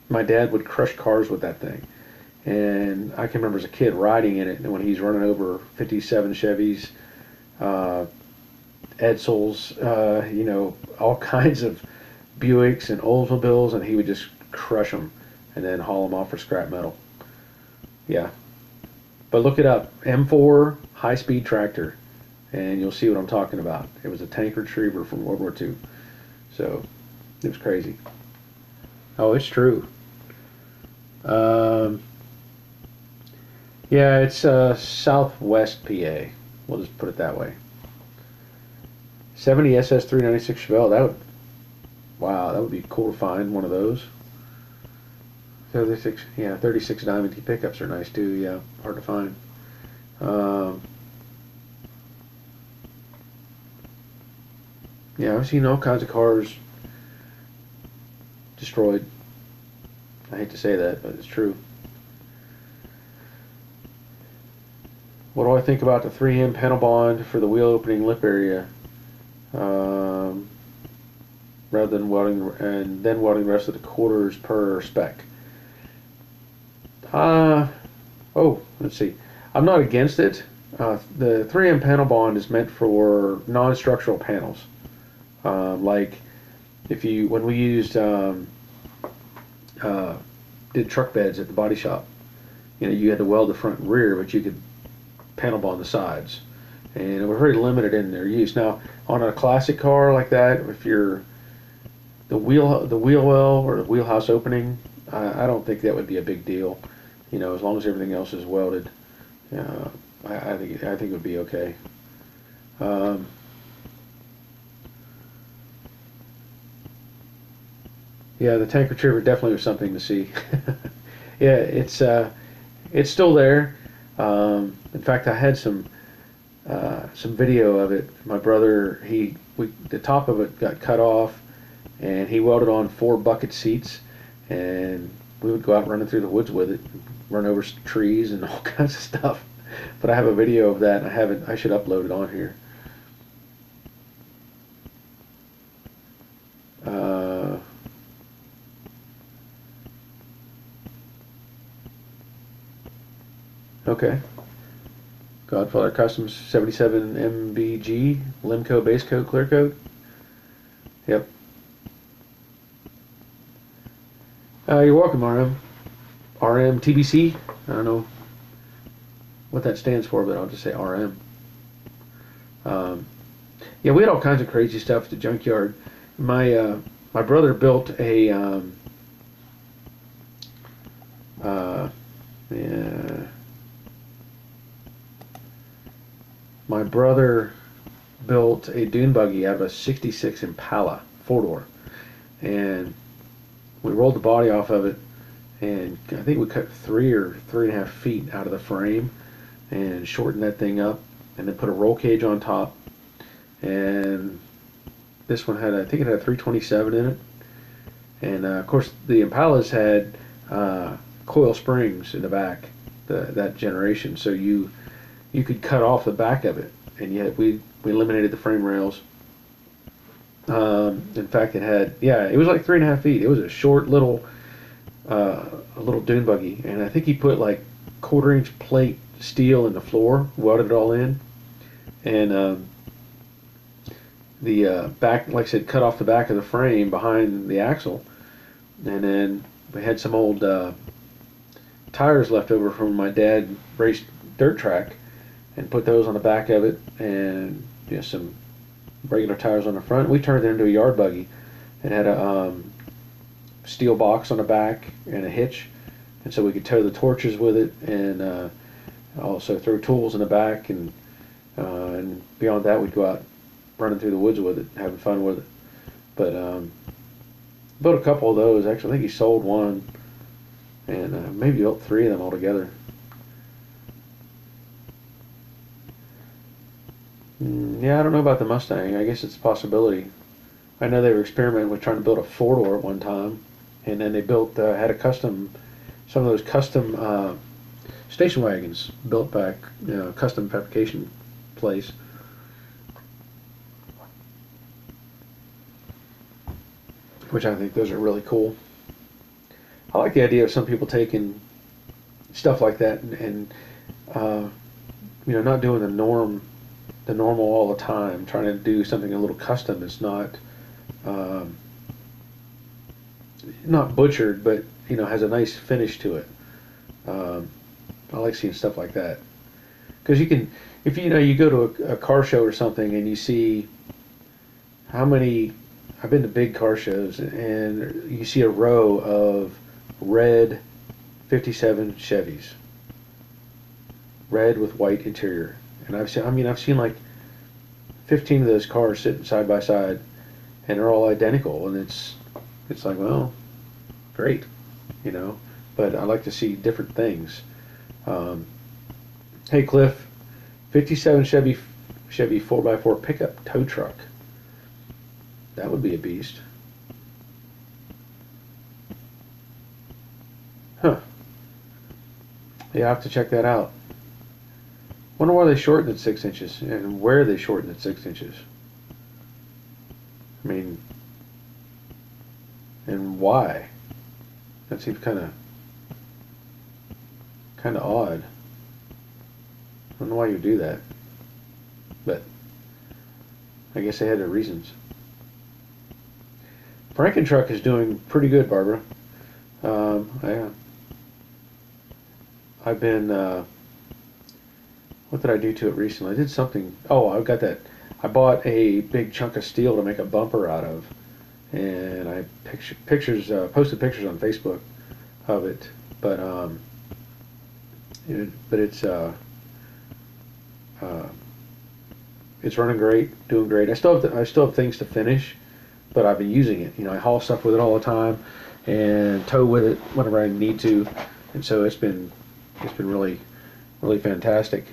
my dad would crush cars with that thing, and I can remember as a kid riding in it, and when he's running over 57 Chevys, Edsels, you know, all kinds of Buicks and Oldsmobiles, and he would just crush them and then haul them off for scrap metal. Yeah. But look it up, M4 high-speed tractor, and you'll see what I'm talking about. It was a tank retriever from World War II. So, it was crazy. Oh, it's true. Yeah, it's southwest PA. We'll just put it that way. 70 SS 396 Chevelle, wow, that would be cool to find one of those. 36, yeah, 36 Diamond T pickups are nice too. Yeah, hard to find. Yeah, I've seen all kinds of cars destroyed. I hate to say that, but it's true. What do I think about the 3M panel bond for the wheel opening lip area? um, rather than welding and then welding the rest of the quarters per spec. Oh, let's see. I'm not against it. The 3M panel bond is meant for non-structural panels, like if you when we used did truck beds at the body shop. You know, you had to weld the front and rear, but you could panel bond the sides, and it was very limited in their use. Now, on a classic car like that, if you're the wheel well or the wheelhouse opening, I don't think that would be a big deal. You know, as long as everything else is welded, I think it would be okay. Yeah, the tank retriever definitely was something to see. Yeah, it's still there. In fact, I had some video of it. My brother, the top of it got cut off, and he welded on 4 bucket seats, and we would go out running through the woods with it, run over trees and all kinds of stuff. But I have a video of that, and I should upload it on here. Okay. Godfather Customs 77 MBG, Limco base coat, clear coat. Yep. You're welcome, RM. RM TBC. I don't know what that stands for, but I'll just say RM. Yeah, we had all kinds of crazy stuff at the junkyard. My brother built a yeah. My brother built a dune buggy out of a '66 Impala 4-door, and we rolled the body off of it, and I think we cut 3 or 3.5 feet out of the frame and shortened that thing up, and then put a roll cage on top. And this one had, I think it had a 327 in it, and of course the Impalas had coil springs in the back, that generation, so you could cut off the back of it, and yet we eliminated the frame rails. In fact, it was like 3.5 feet. It was a short little a little dune buggy, and I think he put like 1/4-inch plate steel in the floor, welded it all in, and the back, like I said, cut off the back of the frame behind the axle, and then we had some old tires left over from my dad raced dirt track, and put those on the back of it, and some regular tires on the front. We turned it into a yard buggy. It had a steel box on the back and a hitch, and so we could tow the torches with it, and also throw tools in the back, and beyond that we'd go out running through the woods with it, having fun with it. But built a couple of those. Actually, I think he sold one, and maybe built 3 of them altogether. Yeah, I don't know about the Mustang. I guess it's a possibility. I know they were experimenting with trying to build a 4-door at one time, and then they built had some of those custom station wagons built by custom fabrication place. Which I think those are really cool. I like the idea of some people taking stuff like that and not doing the normal all the time, trying to do something a little custom that's not butchered, but has a nice finish to it. I like seeing stuff like that, because you can, if you go to a car show or something and you see how many. I've been to big car shows, and you see a row of red 57 Chevys, red with white interior. And I've seen like 15 of those cars sitting side by side, and they're all identical, and it's like, well, great, but I like to see different things. Hey Cliff, 57 Chevy 4x4 pickup tow truck. That would be a beast. Huh. Yeah, I have to check that out. Wonder why they shortened it 6 inches, and where they shortened it 6 inches. why. That seems kind of odd. I don't know why you do that, but I guess they had their reasons. Frankentruck is doing pretty good, Barbara. I've been, what did I do to it recently? I did something, oh, I got that, I bought a big chunk of steel to make a bumper out of, and I posted pictures on Facebook of it, but it's running great, doing great. I still have things to finish, but I've been using it. You know, I haul stuff with it all the time, and tow with it whenever I need to, and so it's been really fantastic.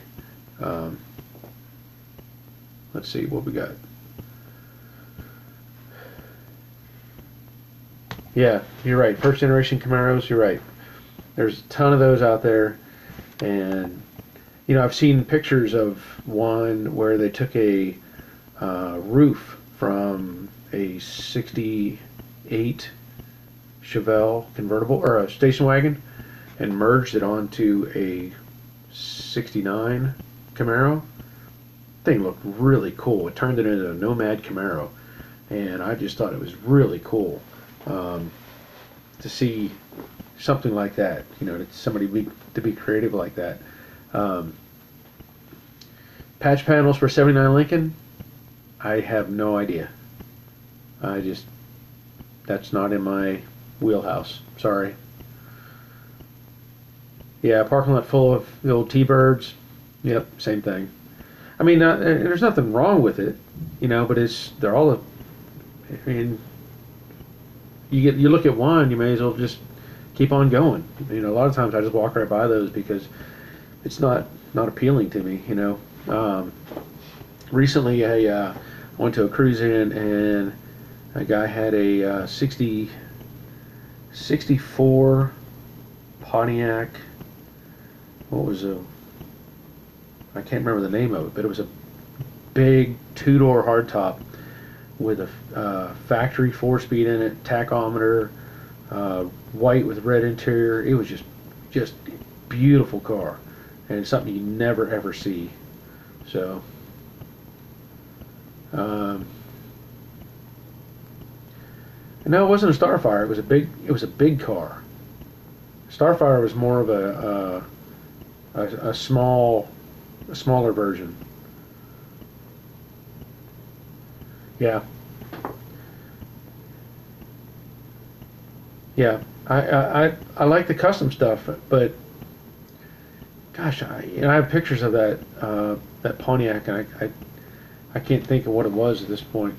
Let's see what we got. Yeah, you're right. First generation Camaros. You're right. There's a ton of those out there, and you know, I've seen pictures of one where they took a roof from a '68 Chevelle convertible or a station wagon and merged it onto a '69 Camaro. Thing looked really cool. It turned it into a Nomad Camaro, and I just thought it was really cool to see something like that. You know, to be creative like that. Patch panels for '79 Lincoln. I have no idea. That's not in my wheelhouse. Sorry. Yeah, parking lot full of the old T-Birds. Yep, same thing. I mean, there's nothing wrong with it, you know, but they're all, I mean, you look at one, you may as well just keep on going. You know, a lot of times I just walk right by those because it's not appealing to me, you know. Recently I went to a cruise in, and a guy had a 64 Pontiac, what was I can't remember the name of it, but it was a big two-door hardtop with a factory 4-speed in it, tachometer, white with red interior. It was just beautiful car, and it's something you never ever see. So no, it wasn't a Starfire. It was a big car. Starfire was more of a smaller version. Yeah. Yeah. I like the custom stuff, but gosh, I have pictures of that Pontiac, and I can't think of what it was at this point.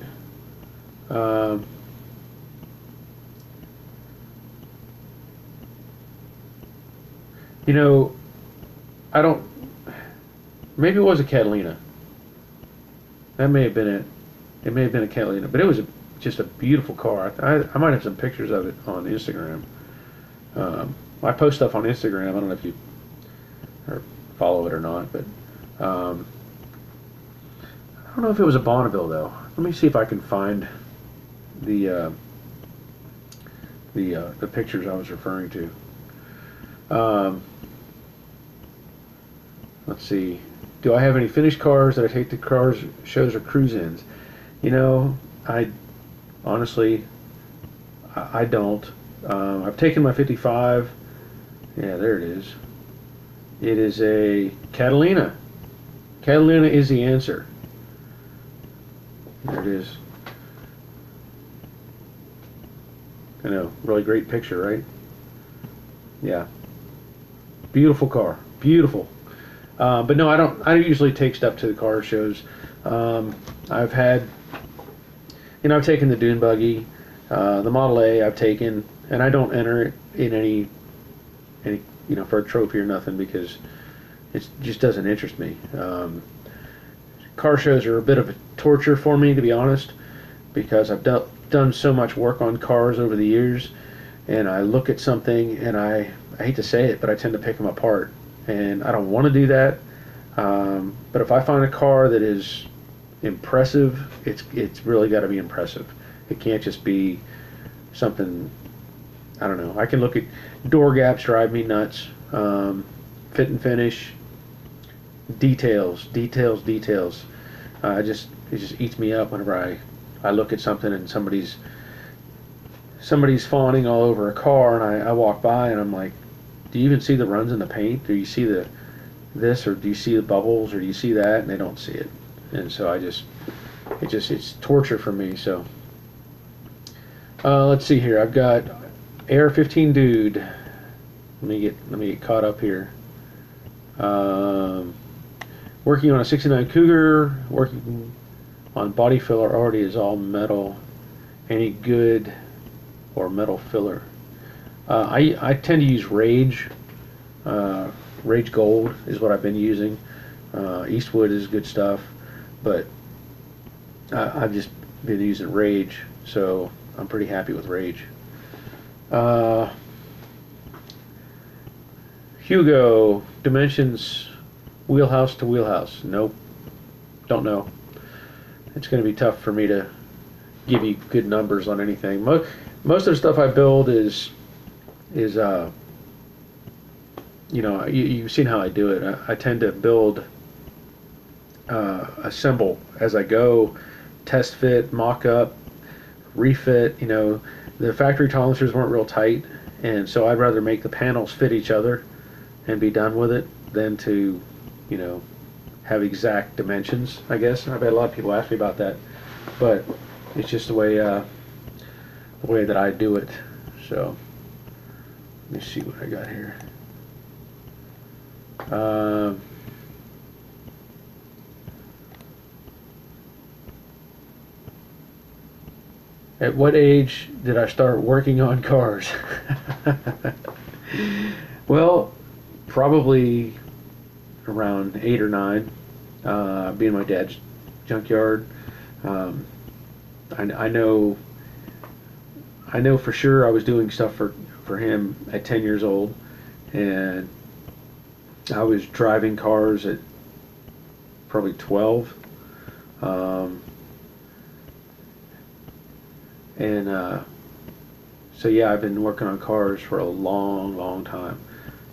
You know, maybe it was a Catalina. That may have been it. It may have been a Catalina, but it was just a beautiful car. I might have some pictures of it on Instagram. I post stuff on Instagram. I don't know if you follow it or not, but I don't know if it was a Bonneville though. Let me see if I can find the pictures I was referring to. Let's see. Do I have any finished cars that I take to cars shows or cruise-ins? You know, honestly, I don't. I've taken my 55. Yeah, there it is. It is a Catalina. Catalina is the answer. There it is. I know, really great picture, right? Yeah. Beautiful car. Beautiful. But no, I don't usually take stuff to the car shows. I've had, I've taken the dune buggy, the Model A I've taken, and I don't enter it in any for a trophy or nothing, because it just doesn't interest me. Car shows are a bit of a torture for me, to be honest, because I've done so much work on cars over the years, and I look at something and I hate to say it, but I tend to pick them apart. And I don't want to do that, but if I find a car that is impressive, it's really got to be impressive. It can't just be something I don't know. I can look at door gaps, drive me nuts. Fit and finish, details, details, details. It just eats me up whenever I look at something and somebody's fawning all over a car, and I walk by and I'm like, do you even see the runs in the paint? Do you see this, or do you see the bubbles, or do you see that? And they don't see it, and so it's torture for me. So let's see here. I've got AR-15 dude. Let me get caught up here. Working on a '69 Cougar. Working on body filler. Already is all metal. Any good or metal filler? I tend to use Rage. Rage Gold is what I've been using. Eastwood is good stuff, but I've just been using Rage, so I'm pretty happy with Rage. Hugo, dimensions, wheelhouse to wheelhouse. Nope, don't know. It's going to be tough for me to give you good numbers on anything. Most of the stuff I build is you know, you've seen how I do it. I tend to build, assemble as I go, test fit, mock up, refit. You know, the factory tolerances weren't real tight, and so I'd rather make the panels fit each other and be done with it than to, you know, have exact dimensions, I guess. I've had a lot of people ask me about that, but it's just the way that I do it. So let me see what I got here. At what age did I start working on cars? Well, probably around 8 or 9, being my dad's junkyard. I know for sure I was doing stuff for him at 10 years old, and I was driving cars at probably 12. So yeah, I've been working on cars for a long time,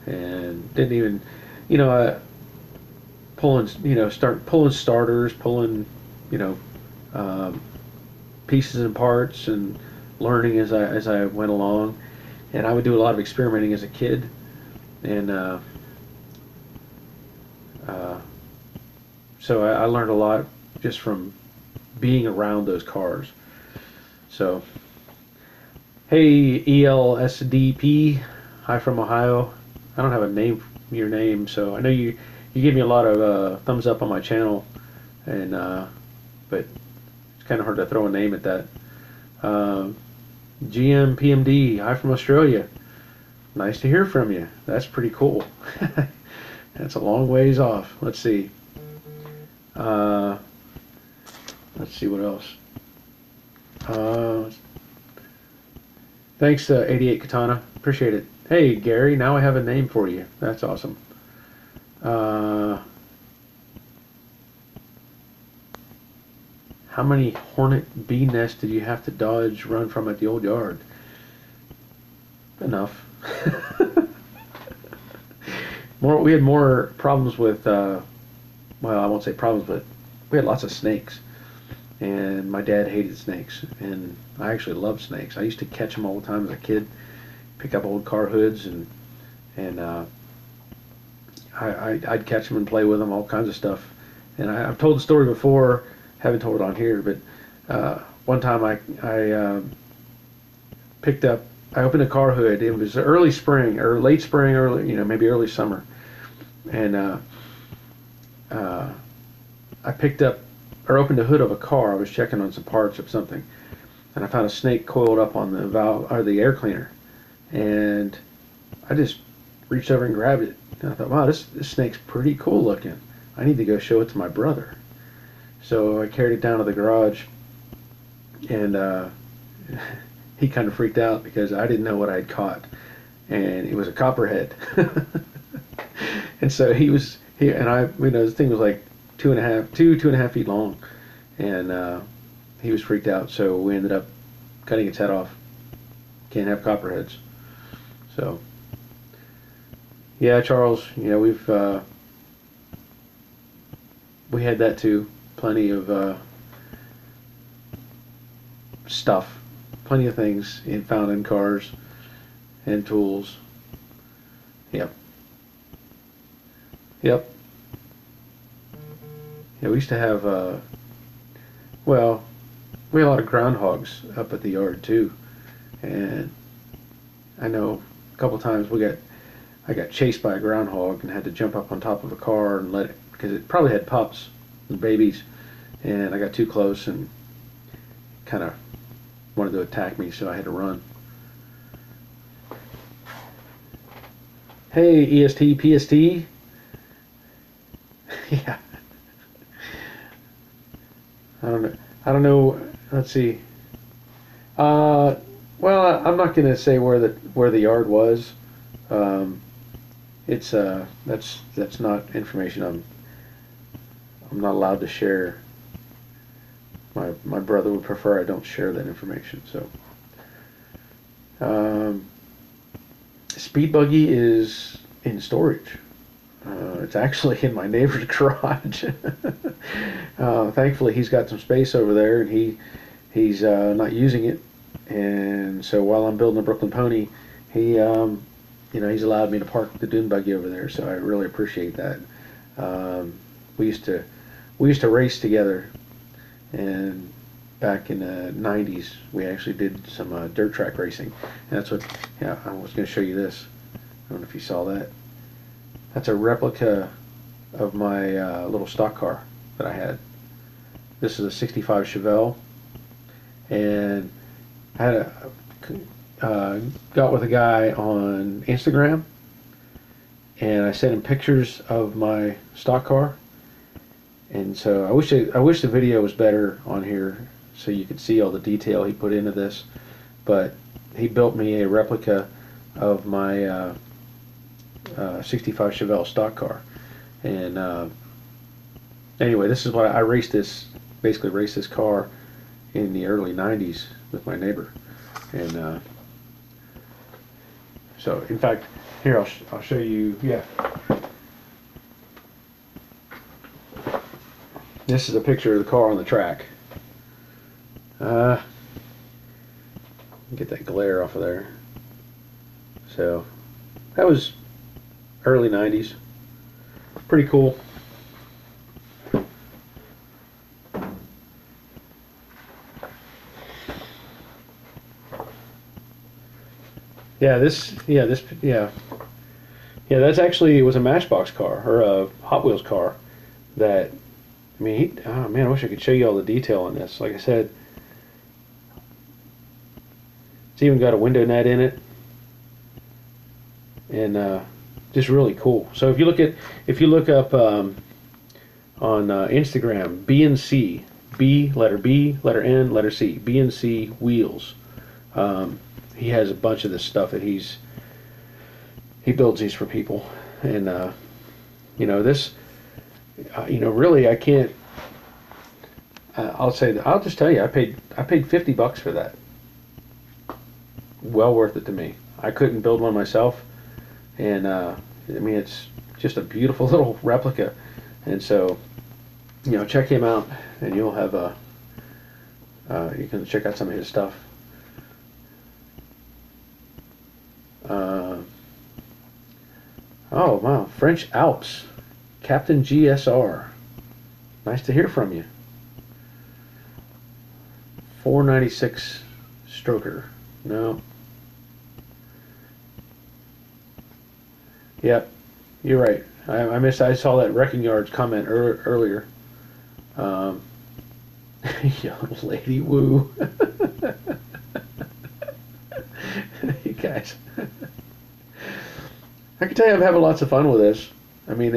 and didn't even, you know, start pulling starters, pulling, you know, pieces and parts, and learning as I went along. And I would do a lot of experimenting as a kid, and so I learned a lot just from being around those cars. So, hey, ELSDP, hi from Ohio. I don't have a name for your name, so I know you give me a lot of thumbs up on my channel, and but it's kind of hard to throw a name at that. GM PMD, hi from Australia. Nice to hear from you. That's pretty cool. That's a long ways off. Let's see. Let's see what else. Thanks, 88 Katana. Appreciate it. Hey, Gary, now I have a name for you. That's awesome. How many hornet bee nests did you have to dodge, run from at the old yard? Enough. We had more problems with, well, I won't say problems, but we had lots of snakes. And my dad hated snakes, and I actually loved snakes. I used to catch them all the time as a kid, pick up old car hoods, and I'd catch them and play with them, all kinds of stuff. And I've told the story before, haven't told it on here, but one time I opened a car hood. It was early spring or late spring, early, maybe early summer, and I picked up or opened the hood of a car. I was checking on some parts of something, and I found a snake coiled up on the valve or the air cleaner, and I just reached over and grabbed it. And I thought, wow, this snake's pretty cool looking. I need to go show it to my brother. So I carried it down to the garage, and he kind of freaked out because I didn't know what I had caught, and it was a copperhead. And so this thing was like 2.5 feet long, and he was freaked out. So we ended up cutting its head off. Can't have copperheads. So yeah, Charles, you know, we had that too. Plenty of stuff, plenty of things found in cars and tools. Yep. Yep. Yeah, we used to have, well, we had a lot of groundhogs up at the yard too. And I know a couple times I got chased by a groundhog and had to jump up on top of a car and let it, because it probably had pups and babies. And I got too close and kind of wanted to attack me, so I had to run. Hey, EST, PST. Yeah. I don't know. I don't know. Let's see. Well, I'm not going to say where the yard was. It's that's not information I'm not allowed to share. My brother would prefer I don't share that information. So, speed buggy is in storage. It's actually in my neighbor's garage. Thankfully, he's got some space over there, and he's not using it. And so while I'm building a Brooklyn Pony, he you know, he's allowed me to park the dune buggy over there. So I really appreciate that. We used to race together, and back in the 90s, we actually did some dirt track racing. And that's what, yeah, I was going to show you this. I don't know if you saw that. That's a replica of my little stock car that I had. This is a 65 Chevelle, and I had got with a guy on Instagram, and I sent him pictures of my stock car. And so I wish the video was better on here so you could see all the detail he put into this. But he built me a replica of my 65 Chevelle stock car. And anyway, this is what I basically raced this car in the early 90s with my neighbor. And so, in fact, here I'll show you. Yeah. This is a picture of the car on the track. Get that glare off of there. So that was early 90s. Pretty cool. Yeah, that's actually, it was a Matchbox car, or a Hot Wheels car that, I mean, oh man, I wish I could show you all the detail on this. Like I said, it's even got a window net in it, and just really cool. So if you look up on Instagram, B&C, letter B, letter N, letter C, B&C Wheels. He has a bunch of this stuff that he builds these for people, and you know, this, you know, really I can't. I'll just tell you, I paid $50 for that. Well worth it to me. I couldn't build one myself, and I mean, it's just a beautiful little replica, and so, you know, check him out, and you'll have you can check out some of his stuff. Oh wow, French Alps, Captain GSR. Nice to hear from you. 496 stroker. No. Yep, you're right. I saw that Wrecking Yard's comment earlier. Young lady, woo. You guys. I can tell you I'm having lots of fun with this. I mean,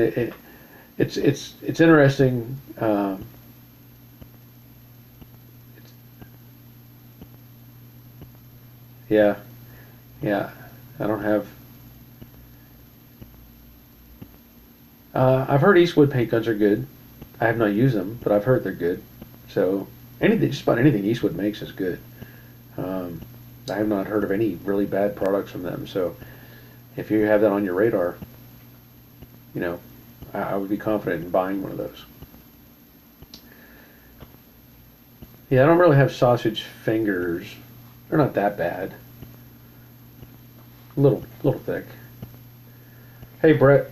it's interesting. Yeah, I don't have. I've heard Eastwood paint guns are good. I have not used them, but I've heard they're good. So just about anything Eastwood makes is good. I have not heard of any really bad products from them. So if you have that on your radar, you know, I would be confident in buying one of those. Yeah, I don't really have sausage fingers. They're not that bad. Little thick. Hey Brett,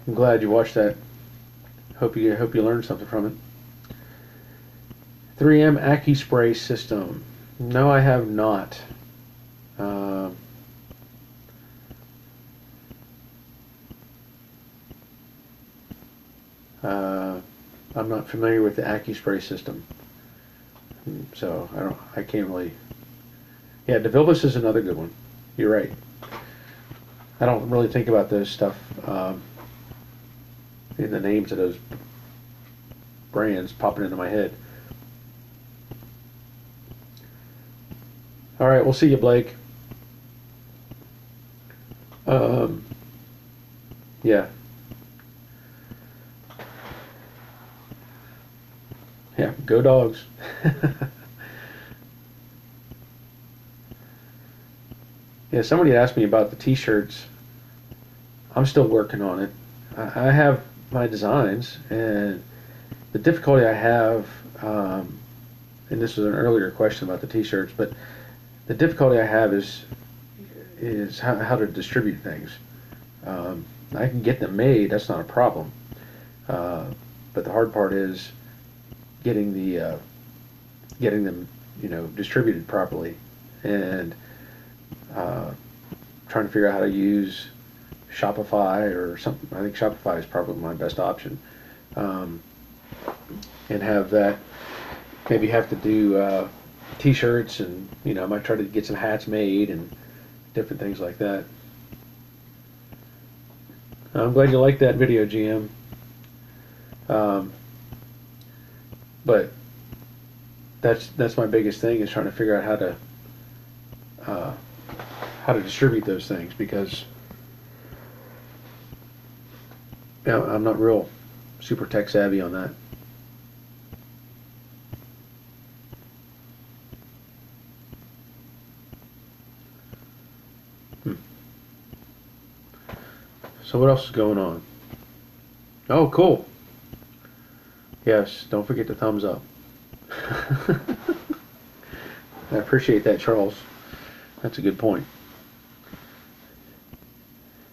I'm glad you watched that. Hope you learned something from it. 3M Accu Spray System. No, I have not. I'm not familiar with the Accu Spray system, so I can't really. Yeah, DeVilbiss is another good one. You're right. I don't really think about those stuff in the names of those brands popping into my head. All right, we'll see you, Blake. Yeah. Yeah, go dogs. Yeah, somebody asked me about the t-shirts. I'm still working on it. I have my designs, and the difficulty I have, and this was an earlier question about the t-shirts, but the difficulty I have is how to distribute things. I can get them made, that's not a problem. But the hard part is getting them, distributed properly, and trying to figure out how to use Shopify or something. I think Shopify is probably my best option, and have that. Maybe have to do t-shirts, and I might try to get some hats made and different things like that. I'm glad you liked that video, GM. But that's my biggest thing, is trying to figure out how to distribute those things, because I'm not real super tech savvy on that. So what else is going on? Oh, cool. Yes, don't forget the thumbs up. I appreciate that, Charles. That's a good point.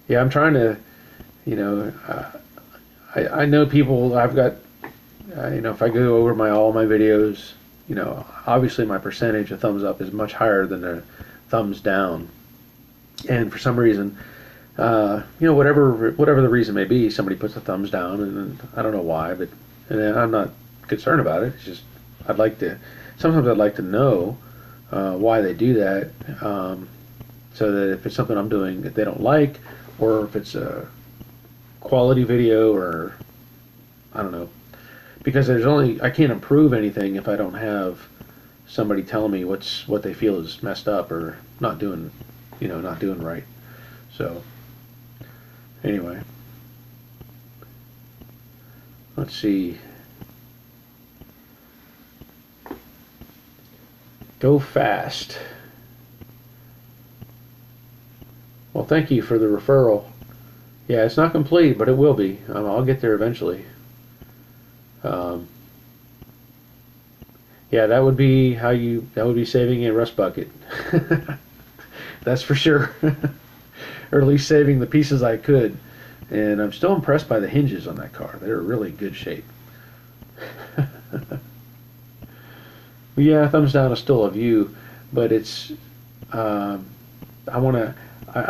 Yeah, I'm trying to, I know people, I've got, if I go over all my videos, obviously my percentage of thumbs up is much higher than the thumbs down. And for some reason, whatever the reason may be, somebody puts a thumbs down, and I don't know why, but I'm not concerned about it. It's just sometimes I'd like to know why they do that, so that if it's something I'm doing that they don't like, or if it's a quality video, or I don't know, because I can't improve anything if I don't have somebody telling me what they feel is messed up or not doing right. So anyway, let's see. Go fast. Well, thank you for the referral. Yeah, it's not complete, but it will be. I'll get there eventually. Yeah, that would be saving a rust bucket. That's for sure. Or at least saving the pieces I could. And I'm still impressed by the hinges on that car. They're really good shape. Yeah, thumbs down is still a view, but it's I'd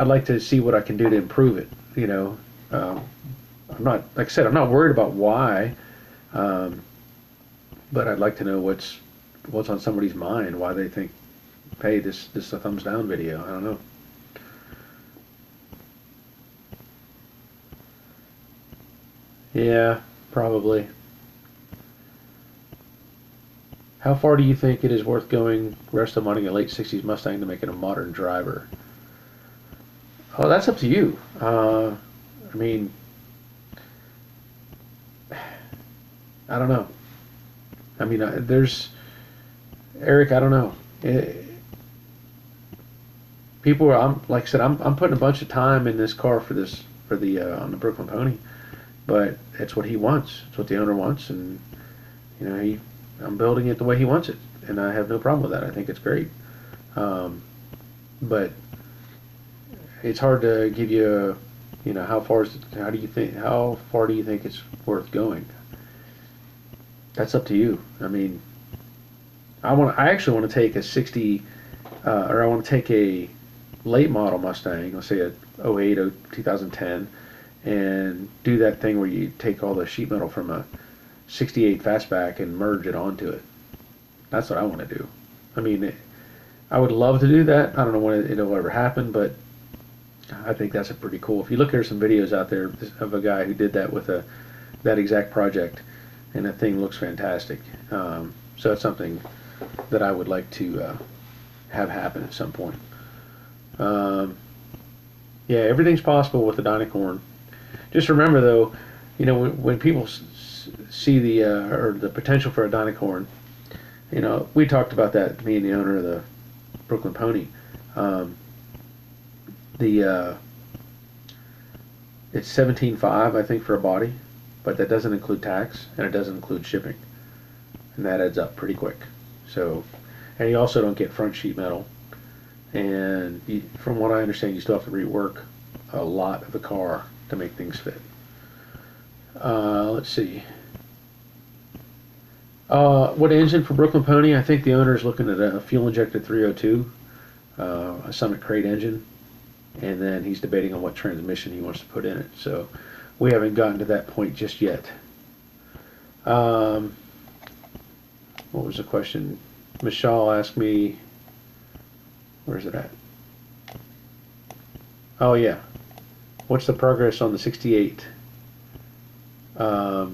like to see what I can do to improve it. I'm not, like I said, I'm not worried about why, but I'd like to know what's on somebody's mind, why they think, hey, this is a thumbs down video. I don't know. Yeah, probably. How far do you think it is worth going rest of modding a late 60s Mustang to make it a modern driver? Oh, that's up to you. I mean, I don't know. I mean, Eric, I don't know. people are, like I said, I'm putting a bunch of time in this car for the on the Brooklyn Pony, but it's what he wants. It's what the owner wants, and you know I'm building it the way he wants it, and I have no problem with that. I think it's great, but it's hard to give you how far how far do you think it's worth going? That's up to you. I mean, I actually want to take a 60 or I want to take a late model Mustang, let's say a '08 or 2010, and do that thing where you take all the sheet metal from a '68 fastback and merge it onto it. That's what I want to do. I mean, I would love to do that. I don't know when it'll ever happen, but I think that's a pretty cool. If you look, there's some videos out there of a guy who did that with that exact project, and that thing looks fantastic. So it's something that I would like to have happen at some point. Yeah, everything's possible with the Dynacorn. Just remember, though, when people see the potential for a Dynacorn, we talked about that, me and the owner of the Brooklyn Pony. It's $17,500, I think, for a body, but that doesn't include tax and it doesn't include shipping, and that adds up pretty quick. So, and you also don't get front sheet metal, and from what I understand, you still have to rework a lot of the car to make things fit. Let's see. What engine for Brooklyn Pony? I think the owner is looking at a fuel-injected 302, a Summit Crate engine, and then he's debating on what transmission he wants to put in it. So we haven't gotten to that point just yet. What was the question? Michelle asked me, where's it at? Oh yeah, what's the progress on the 68? Oh,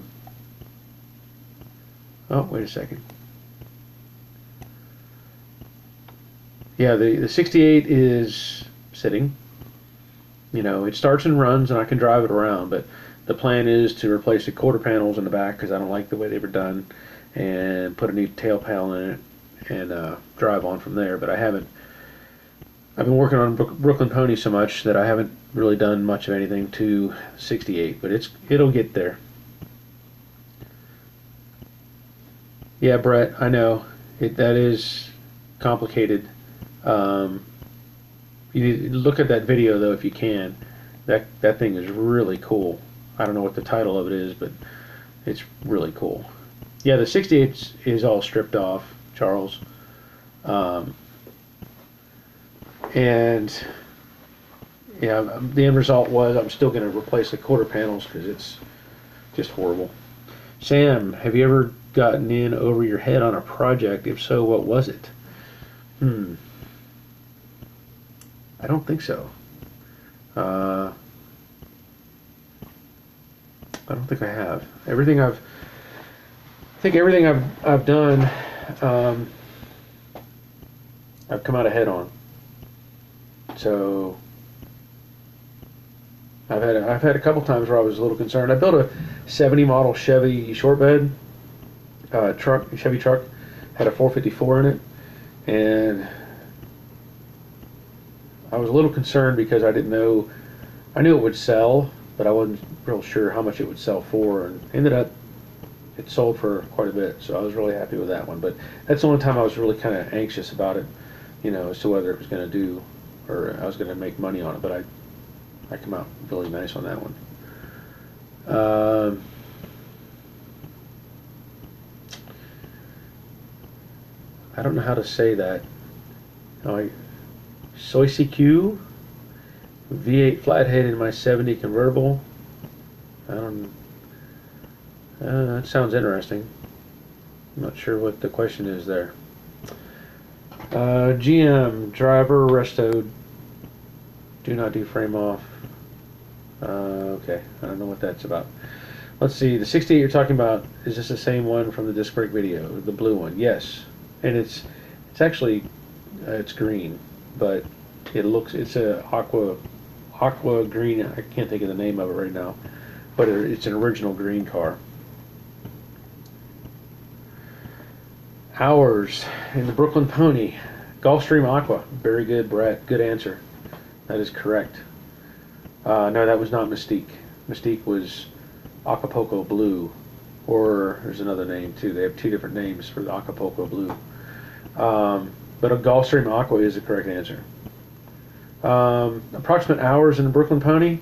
wait a second. Yeah, the 68 is sitting. It starts and runs, and I can drive it around, but the plan is to replace the quarter panels in the back because I don't like the way they were done, and put a new tail panel in it and drive on from there. But I've been working on Brooklyn Pony so much that I haven't really done much of anything to 68, but it'll get there. Yeah, Brett, I know that is complicated. You need to look at that video though if you can. That thing is really cool. I don't know what the title of it is, but it's really cool. Yeah, the 68 is all stripped off, Charles. And yeah, the end result was I'm still going to replace the quarter panels because it's just horrible. Sam, have you ever gotten in over your head on a project? If so, what was it? I don't think so. I don't think I have. Everything I've done, I've come out ahead on. So I've had a couple times where I was a little concerned. I built a '70 model Chevy short bed Chevy truck, had a 454 in it, and I was a little concerned because I knew it would sell, but I wasn't real sure how much it would sell for, and ended up it sold for quite a bit, so I was really happy with that one. But that's the only time I was really kind of anxious about it, as to whether it was going to do, or I was going to make money on it. But I come out really nice on that one. I don't know how to say that. Soy CQ V8 flathead in my '70 convertible. That sounds interesting. I'm not sure what the question is there. GM driver resto. Do not do frame off. Okay, I don't know what that's about. Let's see. The 68 you're talking about, is this the same one from the disc brake video? The blue one? Yes. And it's actually it's green, but it's a aqua green. I can't think of the name of it right now, but it's an original green car. Hours in the Brooklyn Pony, Gulfstream Aqua. Very good, Brett. Good answer. That is correct. No, that was not Mystique. Mystique was Acapulco Blue. Or there's another name too. They have two different names for the Acapulco Blue. But a Gulfstream Aqua is the correct answer. Approximate hours in the Brooklyn Pony?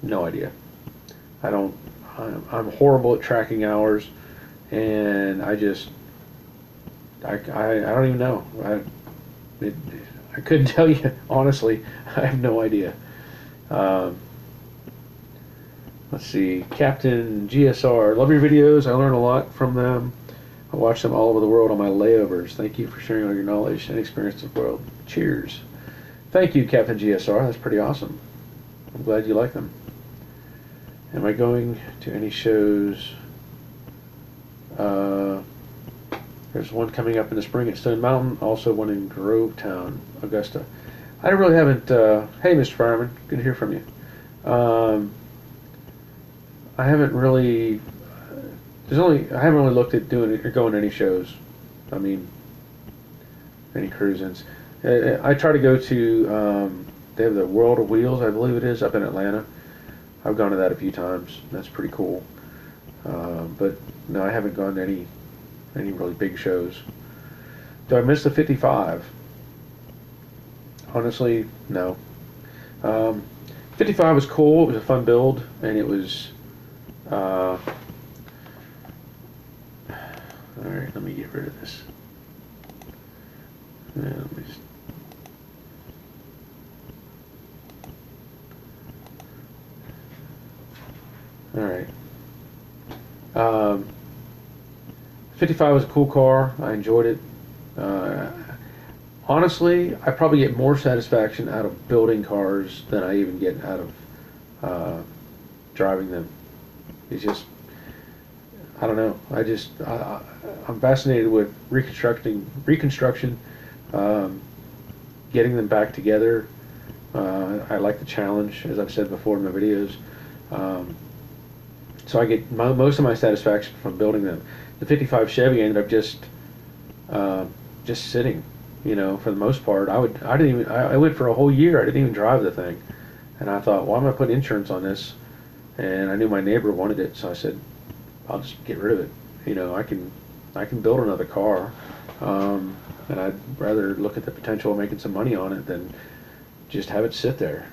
No idea. I'm horrible at tracking hours, and I don't even know. I couldn't tell you, honestly. I have no idea. Let's see. Captain GSR. Love your videos. I learn a lot from them. I watch them all over the world on my layovers. Thank you for sharing all your knowledge and experience of the world. Cheers. Thank you, Captain GSR. That's pretty awesome. I'm glad you like them. Am I going to any shows? There's one coming up in the spring at Stone Mountain, also one in Grovetown, Augusta. I really haven't. Hey, Mr. Fireman, good to hear from you. I haven't really. I haven't really looked at doing or going to any shows. I mean, any cruise-ins. I try to go to. They have the World of Wheels, I believe it is, up in Atlanta. I've gone to that a few times. That's pretty cool. But no, I haven't gone to any really big shows. Do I miss the 55? Honestly, no. 55 was cool. It was a fun build, and it was. All right, let me get rid of this. Yeah, let me just. All right. 55 was a cool car. I enjoyed it. Honestly, I probably get more satisfaction out of building cars than I even get out of driving them. It's just, I don't know. I'm fascinated with reconstruction, getting them back together. I like the challenge, as I've said before in my videos. So I get most of my satisfaction from building them. The 55 Chevy ended up just sitting, for the most part. I went for a whole year. I didn't even drive the thing, and I thought, why am I putting insurance on this? And I knew my neighbor wanted it, so I said, I'll just get rid of it. I can build another car, and I'd rather look at the potential of making some money on it than just have it sit there,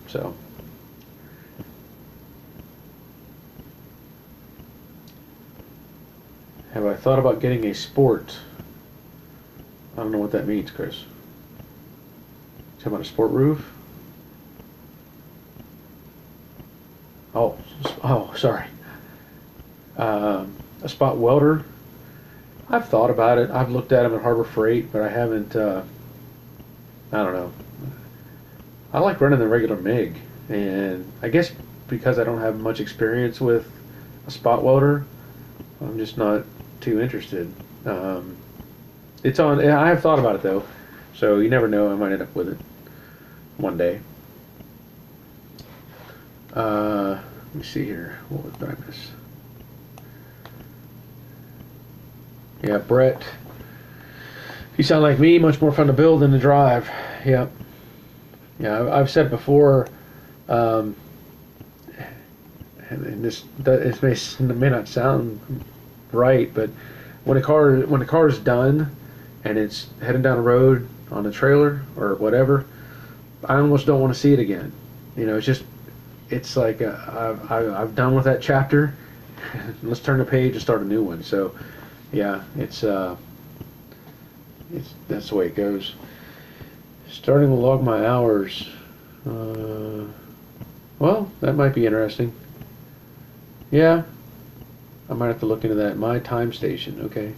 So. Have I thought about getting a sport? I don't know what that means, Chris. Talking about a sport roof? Oh, sorry. A spot welder? I've thought about it. I've looked at them at Harbor Freight, but I haven't. I don't know. I like running the regular MIG, and I guess because I don't have much experience with a spot welder, I'm just not too interested. It's on. I have thought about it though, so you never know. I might end up with it one day. Let me see here. What did I miss? Yeah, Brett. You sound like me. Much more fun to build than to drive. Yep. Yeah, I've said before. And this may not sound right, but when a car is done and it's heading down the road on a trailer or whatever, I almost don't want to see it again. It's like I've done with that chapter. Let's turn the page and start a new one. So, yeah, it's that's the way it goes. Starting to log my hours. Well, that might be interesting. Yeah, I might have to look into that. My time station, okay.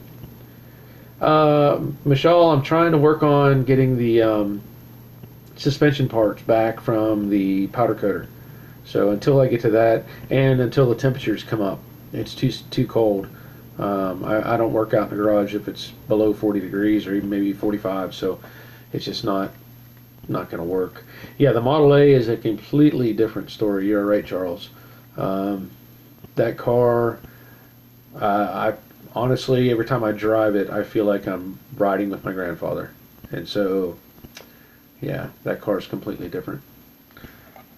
Michelle, I'm trying to work on getting the suspension parts back from the powder coater. So until I get to that, and until the temperatures come up, it's too cold. I don't work out in the garage if it's below 40 degrees or even maybe 45, so it's just not going to work. Yeah, the Model A is a completely different story. You're right, Charles. That car, I honestly, every time I drive it, I feel like I'm riding with my grandfather. And so, yeah, that car is completely different.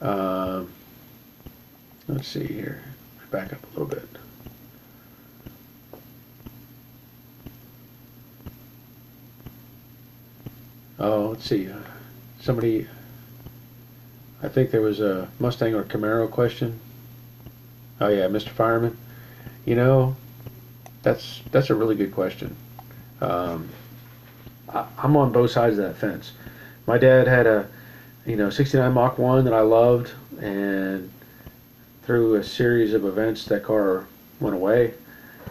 Um, let's see here. Back up a little bit. Oh, let's see. Somebody, I think there was a Mustang or Camaro question. Oh yeah, Mr. Fireman. You know, that's a really good question. Um, I'm on both sides of that fence. My dad had a, 69 Mach 1 that I loved, and through a series of events, that car went away.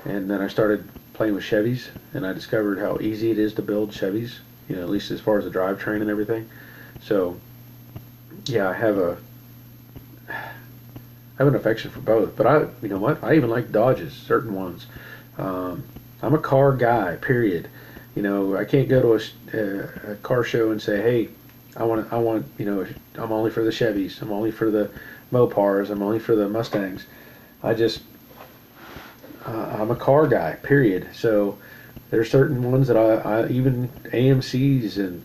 And then I started playing with Chevys, and I discovered how easy it is to build Chevys, at least as far as the drivetrain and everything. So, yeah, I have an affection for both. But you know what? I even like Dodges, certain ones. Um, I'm a car guy, period. I can't go to a car show and say, hey, I want, I'm only for the Chevys, I'm only for the Mopars, I'm only for the Mustangs. I just, I'm a car guy, period. So there's certain ones that I even AMC's and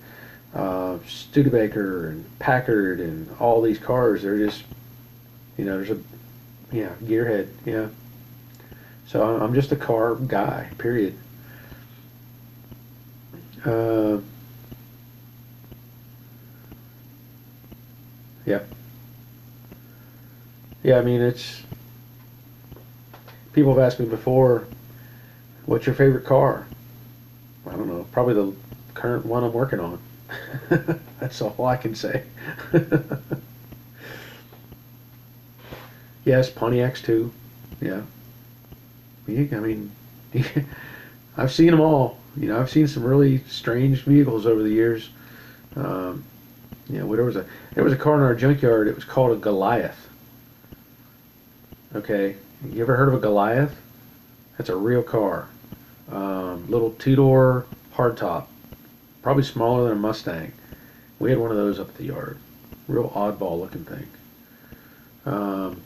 Studebaker and Packard and all these cars, they're just, there's a, yeah, gearhead, yeah. So I'm just a car guy, period. Uh, yeah. Yeah, I mean, people have asked me before, what's your favorite car? I don't know, probably the current one I'm working on. That's all I can say. Yes, Pontiacs too. Yeah. I mean, I've seen them all. I've seen some really strange vehicles over the years. Um, there was a car in our junkyard. It was called a Goliath. Okay, you ever heard of a Goliath? That's a real car. Little two-door hardtop, probably smaller than a Mustang. We had one of those up at the yard. Real oddball looking thing. Um,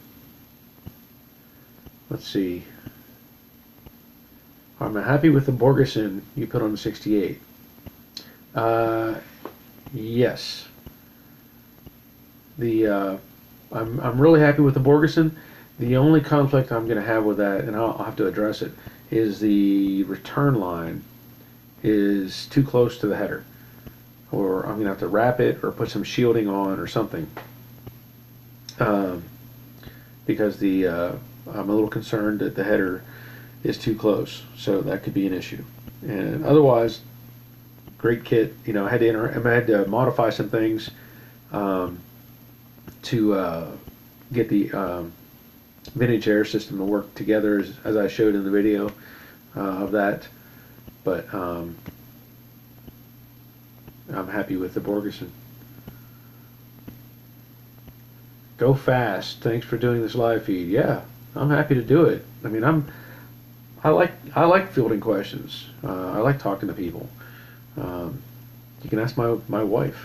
let's see. I'm happy with the Borgeson you put on the 68. Yes. I'm really happy with the Borgeson. The only conflict I'm going to have with that, and I'll have to address it, is the return line is too close to the header. Or I'm going to have to wrap it or put some shielding on or something. Because I'm a little concerned that the header is too close, so that could be an issue. And otherwise, great kit. I had to modify some things to get the vintage air system to work together as I showed in the video of that. But I'm happy with the Borgeson. Go fast. Thanks for doing this live feed. Yeah, I'm happy to do it. I mean, I like fielding questions. I like talking to people. You can ask my wife.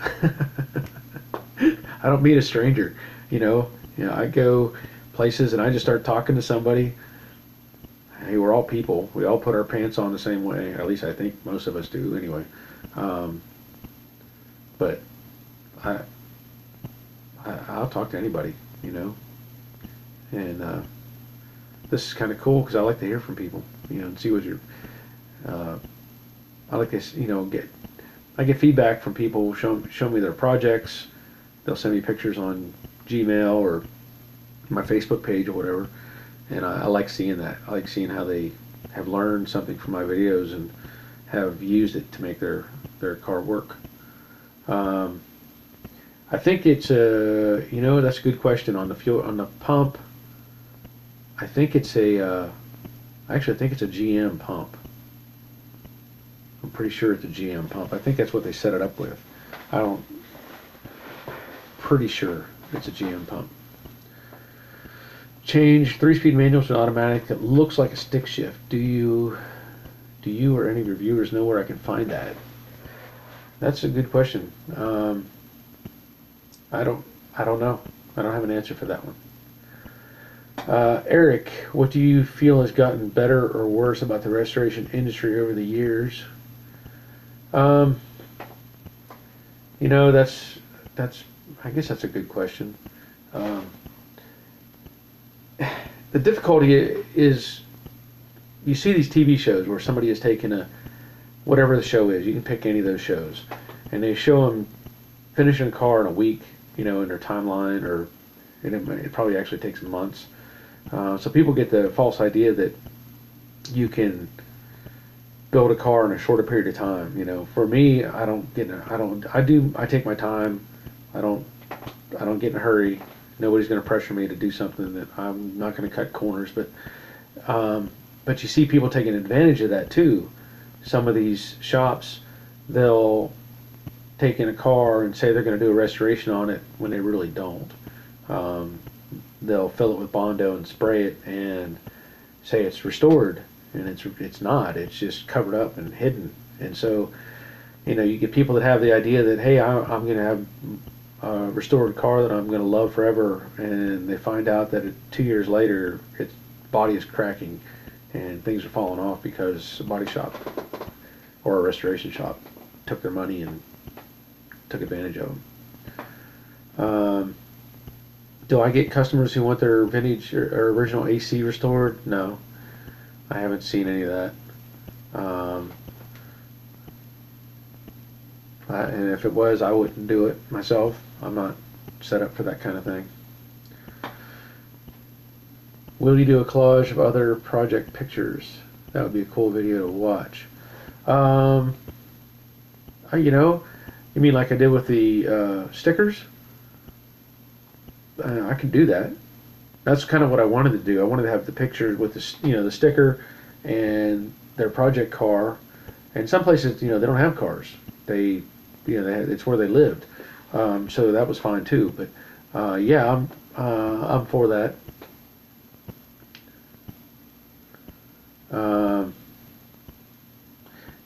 I don't meet a stranger. I go places and I just start talking to somebody. Hey, we're all people. We all put our pants on the same way. At least I think most of us do. Anyway, but I'll talk to anybody. And this is kind of cool because I like to hear from people. And see what I like to I get feedback from people. Show me their projects. They'll send me pictures on Gmail or my Facebook page or whatever, and I like seeing that. I like seeing how they have learned something from my videos and have used it to make their car work. I think it's that's a good question on the fuel on the pump. I think it's actually I think it's a GM pump. I'm pretty sure it's a GM pump. I think that's what they set it up with. Pretty sure it's a GM pump. Change 3-speed manuals to automatic that looks like a stick shift. Do you or any of your viewers know where I can find that? That's a good question. I don't know. I don't have an answer for that one. Eric, what do you feel has gotten better or worse about the restoration industry over the years? You know, that's I guess that's a good question. Um, the difficulty is you see these TV shows where somebody has taken a whatever the show is. You can pick any of those shows, and they show them finishing a car in a week. You know, in their timeline, or it probably actually takes months. So people get the false idea that you can build a car in a shorter period of time. You know, for me, I take my time. I don't, I don't get in a hurry. Nobody's going to pressure me to do something that I'm not going to cut corners. But you see people taking advantage of that too. Some of these shops, they'll take in a car and say they're going to do a restoration on it when they really don't. Um, they'll fill it with Bondo and spray it and say it's restored, and it's not. It's just covered up and hidden. And so, you know, you get people that have the idea that, hey, I'm going to have a restored car that I'm going to love forever, and they find out that 2 years later its body is cracking and things are falling off because a body shop or a restoration shop took their money and took advantage of them. Do I get customers who want their vintage or original AC restored? No, I haven't seen any of that. And if it was, I wouldn't do it myself. I'm not set up for that kind of thing. Will you do a collage of other project pictures? That would be a cool video to watch. You know, you mean like I did with the stickers? I can do that. That's kind of what I wanted to do. I wanted to have the pictures with the, you know, the sticker and their project car. And some places, you know, they don't have cars. They, you know, it's where they lived. So that was fine too. But yeah, I'm for that.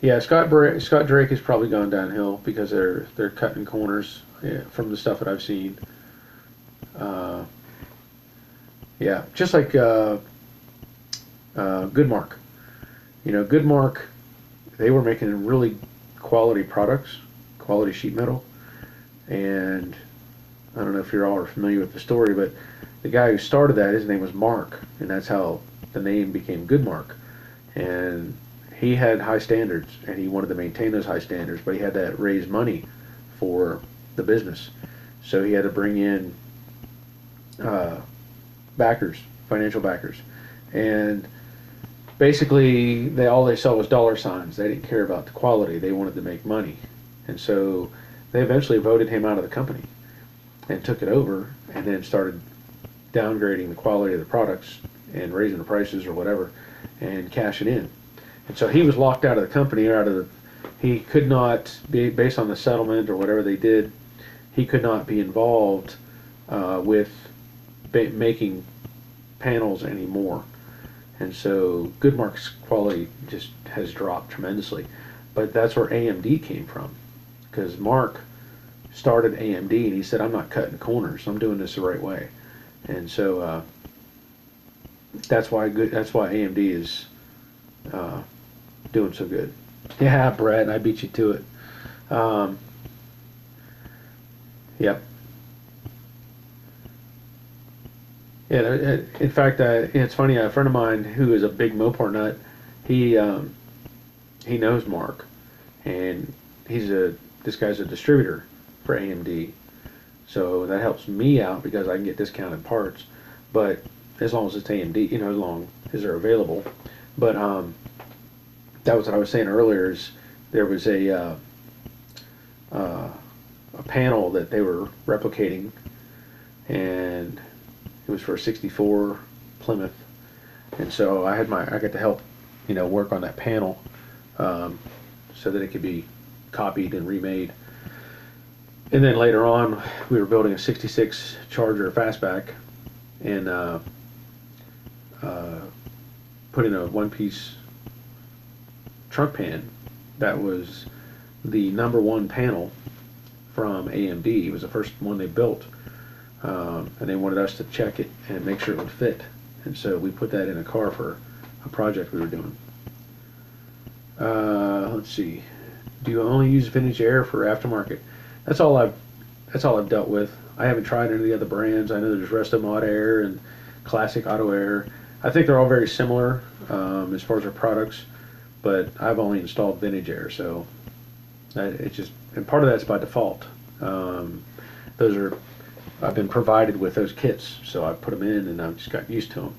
Yeah, Scott Drake has probably gone downhill because they're cutting corners, yeah, from the stuff that I've seen. Yeah, just like Goodmark. You know, Goodmark, they were making really quality products, quality sheet metal, and I don't know if you're all familiar with the story, but the guy who started that, his name was Mark, and that's how the name became Goodmark. And he had high standards, and he wanted to maintain those high standards, but he had to raise money for the business. So he had to bring in backers, financial backers, and basically all they saw was dollar signs. They didn't care about the quality. They wanted to make money, and so they eventually voted him out of the company and took it over, and then started downgrading the quality of the products and raising the prices or whatever, and cashing in. And so he was locked out of the company, or he could not be, based on the settlement or whatever they did, he could not be involved with making panels anymore. And so Goodmark's quality just has dropped tremendously. But that's where AMD came from, because Mark started AMD and he said, I'm not cutting corners, I'm doing this the right way. And so that's why AMD is doing so good. Yeah, Brett, I beat you to it. Yep. Yeah, in fact, it's funny. A friend of mine who is a big Mopar nut, he knows Mark, and this guy's a distributor for AMD, so that helps me out because I can get discounted parts. But as long as it's AMD, you know, as long as they're available. But that was what I was saying earlier. Is there was a panel that they were replicating, and it was for a '64 Plymouth, and so I got to help, you know, work on that panel, so that it could be copied and remade. And then later on, we were building a '66 Charger fastback, and put in a one-piece trunk pan that was the #1 panel from AMD. It was the first one they built. And they wanted us to check it and make sure it would fit. And so we put that in a car for a project we were doing. Let's see. Do you only use vintage air for aftermarket? That's all I've dealt with. I haven't tried any of the other brands. I know there's Resto Mod Air and Classic Auto Air. I think they're all very similar as far as their products, but I've only installed Vintage Air, so it's just, and part of that's by default. Those are, I've been provided with those kits, so I put them in and I've just got used to them.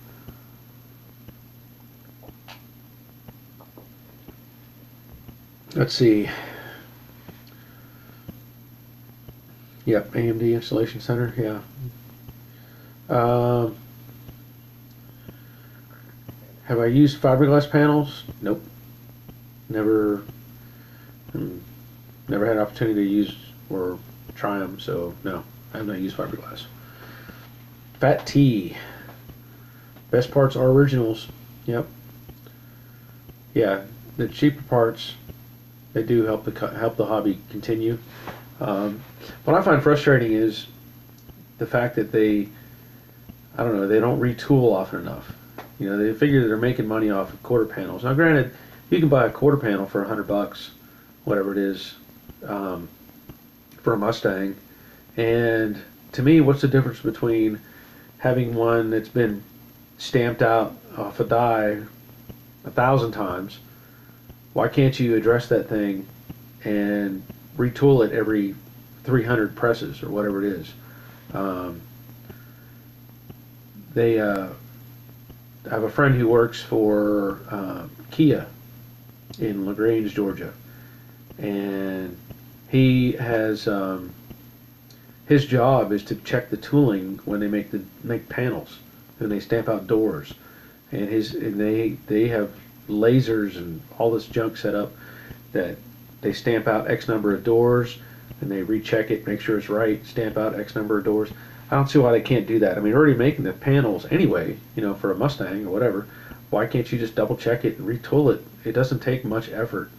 Let's see. Yep, AMD Installation Center, yeah. Have I used fiberglass panels? Nope. Never, never had an opportunity to use or try them, so no, I have not used fiberglass. Fat T. Best parts are originals. Yep. Yeah, the cheaper parts, they do help the hobby continue. What I find frustrating is the fact that I don't know, they don't retool often enough. You know, they figure that they're making money off of quarter panels. Now, granted, you can buy a quarter panel for $100, whatever it is, for a Mustang. And to me, what's the difference between having one that's been stamped out off a die 1,000 times? Why can't you address that thing and retool it every 300 presses or whatever it is? I have a friend who works for Kia in LaGrange, Georgia, and he has his job is to check the tooling when they make panels, and they stamp out doors, and they have lasers and all this junk set up that they stamp out X number of doors, and they recheck it, make sure it's right, stamp out X number of doors. I don't see why they can't do that. I mean, they're already making the panels anyway, you know, for a Mustang or whatever. Why can't you just double check it and retool it? It doesn't take much effort,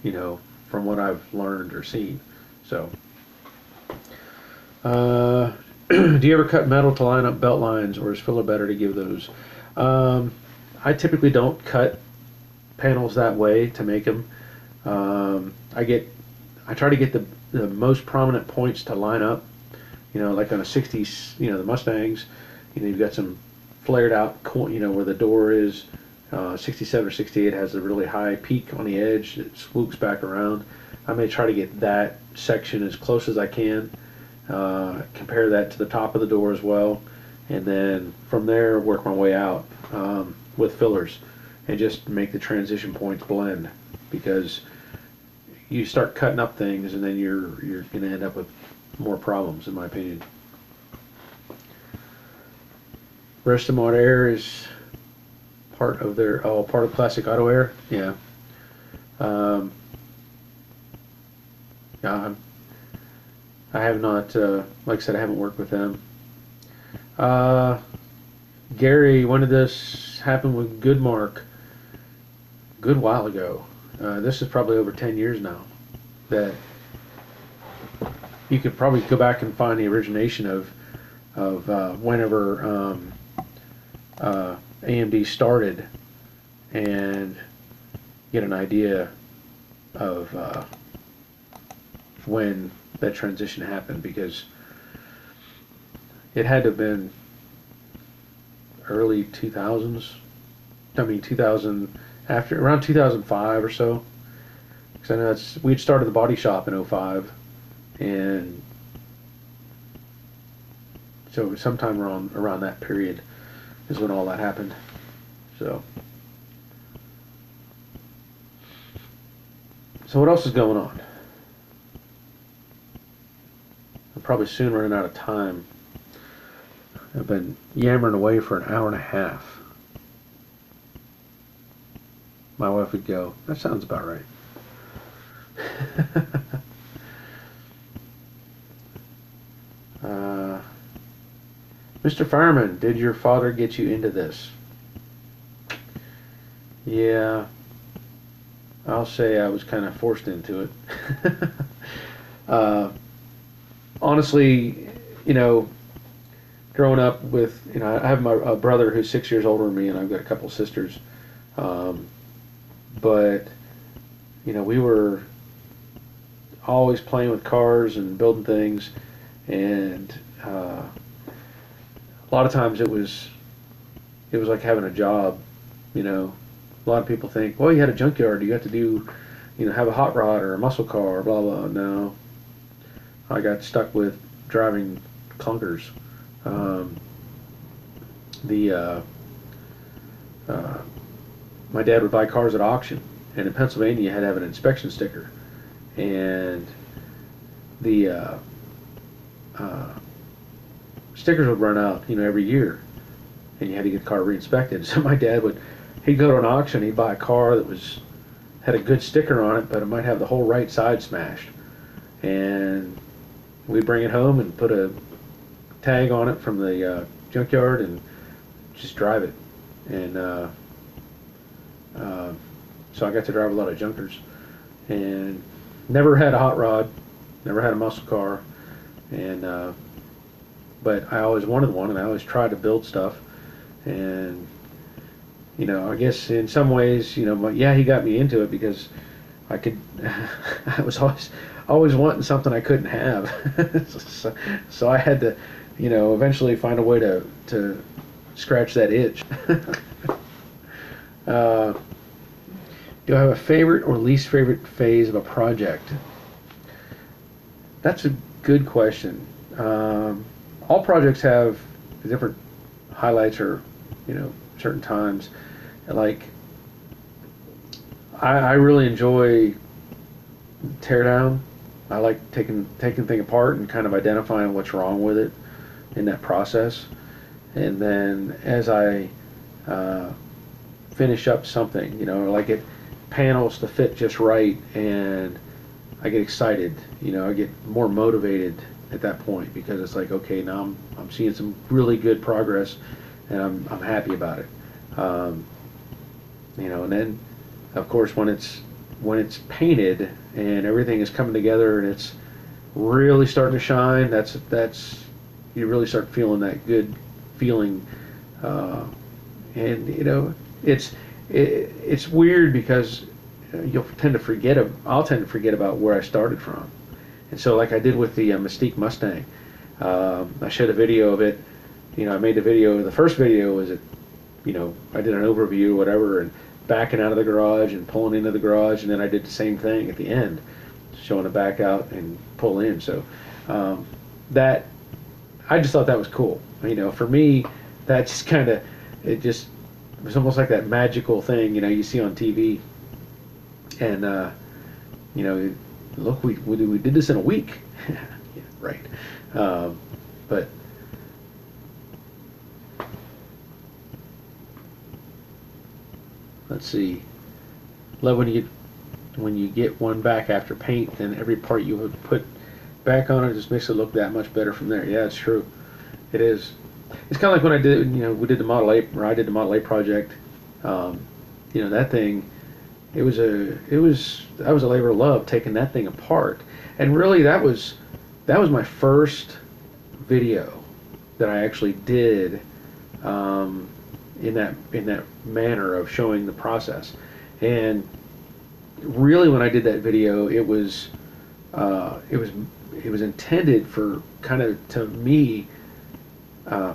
you know, from what I've learned or seen. So, do you ever cut metal to line up belt lines, or is filler better to give those? I typically don't cut panels that way to make them. I try to get the most prominent points to line up. You know, like on a 60s, you know, the Mustangs, you know, you've got some flared out, you know, where the door is. 67 or 68 has a really high peak on the edge. It swoops back around. I may try to get that section as close as I can. Compare that to the top of the door as well. And then from there, work my way out with fillers and just make the transition points blend, because you start cutting up things and then you're going to end up with more problems, in my opinion. Resto Mod Air is part of part of Classic Auto Air. Yeah. Yeah, I have not, like I said, I haven't worked with them. Gary, when did this happen with Goodmark? Good while ago. This is probably over 10 years now. That you could probably go back and find the origination of whenever AMD started, and get an idea of when that transition happened, because it had to have been early 2000s. I mean 2000, around 2005 or so, because I know we'd started the body shop in 05, and so sometime around that period is when all that happened. So what else is going on? I'm probably soon running out of time. I've been yammering away for an hour and a half. My wife would go, that sounds about right. Mr. Fireman, did your father get you into this? Yeah, I'll say I was kind of forced into it. Honestly, you know, growing up with, you know, I have a brother who's 6 years older than me, and I've got a couple sisters. But, you know, we were always playing with cars and building things, and a lot of times it was like having a job. You know, a lot of people think, well, you had a junkyard, you got to do, have a hot rod or a muscle car, blah blah. No, I got stuck with driving clunkers. Um, the My dad would buy cars at auction, and in Pennsylvania you had to have an inspection sticker, and the stickers would run out, every year, and you had to get the car re-inspected. So my dad he'd go to an auction, he'd buy a car that had a good sticker on it, but it might have the whole right side smashed, and we'd bring it home and put a tag on it from the junkyard and just drive it. And so I got to drive a lot of junkers, and never had a hot rod, never had a muscle car, and but I always wanted one, and I always tried to build stuff. And I guess in some ways, he got me into it because I could. I was always wanting something I couldn't have, so I had to, eventually find a way to scratch that itch. Do I have a favorite or least favorite phase of a project? That's a good question. All projects have different highlights or, certain times. Like, I really enjoy teardown. I like taking thing apart and kind of identifying what's wrong with it in that process. And then as I finish up something, like it panels to fit just right, and I get excited, I get more motivated at that point, because it's like, okay, now I'm seeing some really good progress, and I'm happy about it. And then of course when it's painted and everything is coming together and it's really starting to shine, that's you really start feeling that good feeling. And it's weird because I'll tend to forget about where I started from. And so, like I did with the Mystique Mustang, I showed a video of it. I made the video. The first video was I did an overview or whatever, and backing out of the garage and pulling into the garage, and then I did the same thing at the end, showing it back out and pull in. So that I just thought that was cool. For me, that just kind of it was almost like that magical thing you see on TV, and look, we did this in a week. Yeah, right. But let's see. Love when you get one back after paint, then every part you would put back on it just makes it look that much better from there. Yeah, it's true. It is. It's kind of like when I did, we did the Model A, or I did the Model A project. That thing, that was a labor of love, taking that thing apart. And really, that was my first video that I actually did in that manner of showing the process. And really, when I did that video, it was intended for kind of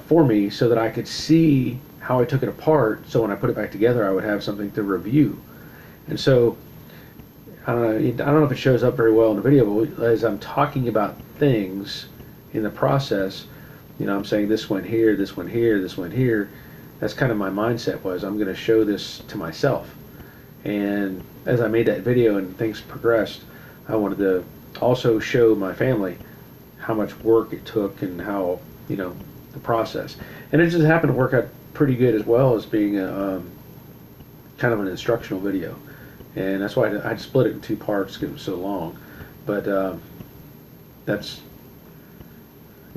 for me, so that I could see how I took it apart, so when I put it back together I would have something to review. And so I don't know if it shows up very well in the video, but as I'm talking about things in the process, I'm saying this went here, this went here, this went here. That's kind of my mindset, was I'm going to show this to myself. And as I made that video and things progressed, I wanted to also show my family how much work it took and how, the process. And it just happened to work out pretty good, as well as being a kind of an instructional video. And that's why I split it in two parts, because it was so long. But that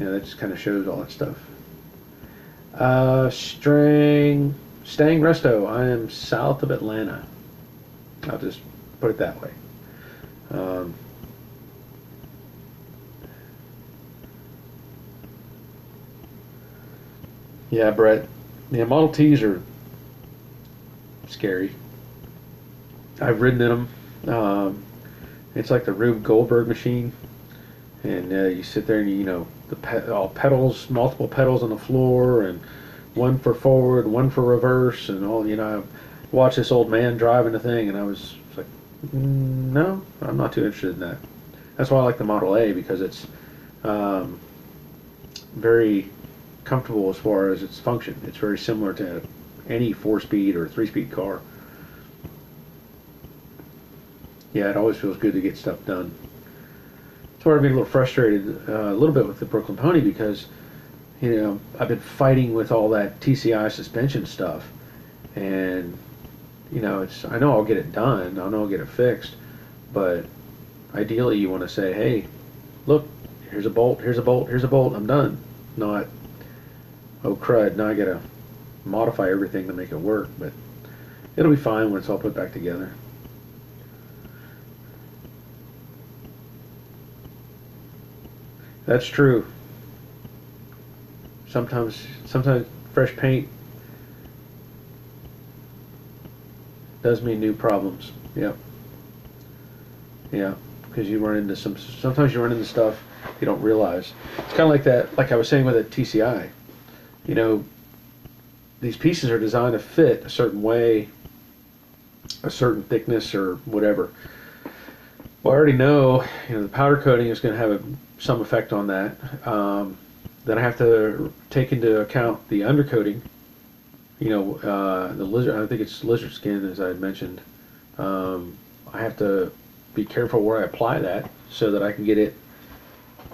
just kind of shows all that stuff. Stang Resto. I am south of Atlanta. I'll just put it that way. Yeah, Brett. Yeah, Model Ts are scary. I've ridden in them, It's like the Rube Goldberg machine, and you sit there and all pedals, multiple pedals on the floor, and one for forward, one for reverse, and all. I watched this old man driving the thing, and I was like, no, I'm not too interested in that. That's why I like the Model A, because it's very comfortable as far as its function. It's very similar to any 4-speed or 3-speed car. Yeah, it always feels good to get stuff done. That's why I've been a little frustrated a little bit with the Brooklyn Pony, because I've been fighting with all that TCI suspension stuff, and I know I'll get it done, I know I'll get it fixed, but ideally you want to say, hey, look, here's a bolt, here's a bolt, here's a bolt, I'm done. Not, oh crud, now I gotta modify everything to make it work. But it'll be fine when it's all put back together. That's true. Sometimes fresh paint does mean new problems. Yep. Yeah, because you run into sometimes you run into stuff you don't realize. It's kind of like that, like I was saying with a TCI. These pieces are designed to fit a certain way, a certain thickness or whatever. Well, I already know, the powder coating is going to have some effect on that. Then I have to take into account the undercoating. The lizard, I think it's lizard skin, as I had mentioned. I have to be careful where I apply that so that I can get it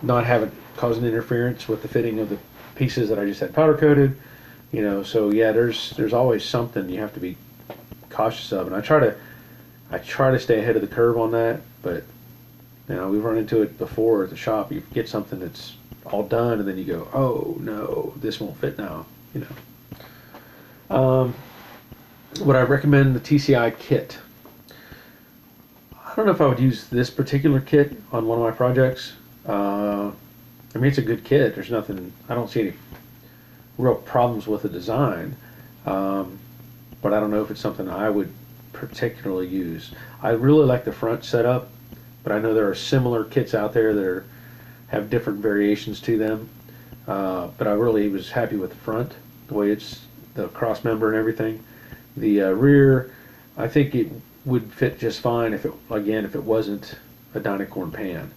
not have it cause an interference with the fitting of the pieces that I just had powder coated. So yeah, there's always something you have to be cautious of, and I try to stay ahead of the curve on that. But we've run into it before at the shop. You get something that's all done, and then you go, oh no, this won't fit now. Would I recommend the TCI kit? I don't know if I would use this particular kit on one of my projects. I mean, it's a good kit. There's nothing, I don't see any real problems with the design. But I don't know if it's something I would particularly use. I really like the front setup, but I know there are similar kits out there that have different variations to them. But I really was happy with the front, the way it's the cross member and everything. The rear, I think it would fit just fine if it wasn't a Dynacorn pan.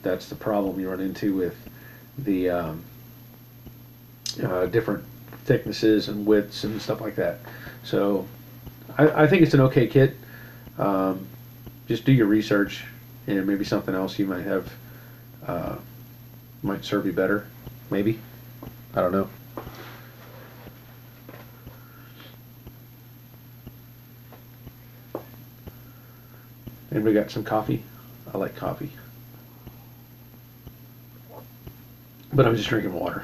That's the problem you run into with the different thicknesses and widths and stuff like that. So I think it's an okay kit. Just do your research, and maybe something else you might have might serve you better. Maybe, I don't know. Anybody got some coffee? I like coffee, but I'm just drinking water.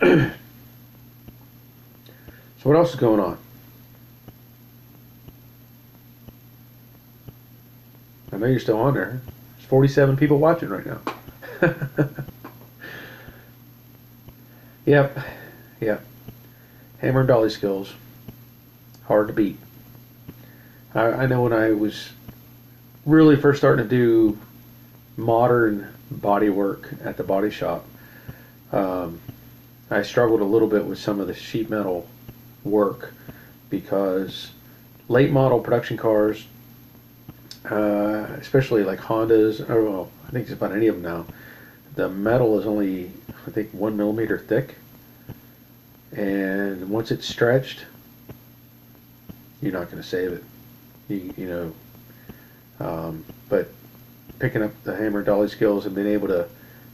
So what else is going on? I know you're still on there. There's 47 people watching right now. Yep. Hammer and dolly skills. Hard to beat. I know when I was really first starting to do modern body work at the body shop, I struggled a little bit with some of the sheet metal work, because late model production cars, especially like Hondas, I think just about any of them now, the metal is only, I think, 1 millimeter thick, and once it's stretched, you're not going to save it. But picking up the hammer dolly skills and being able to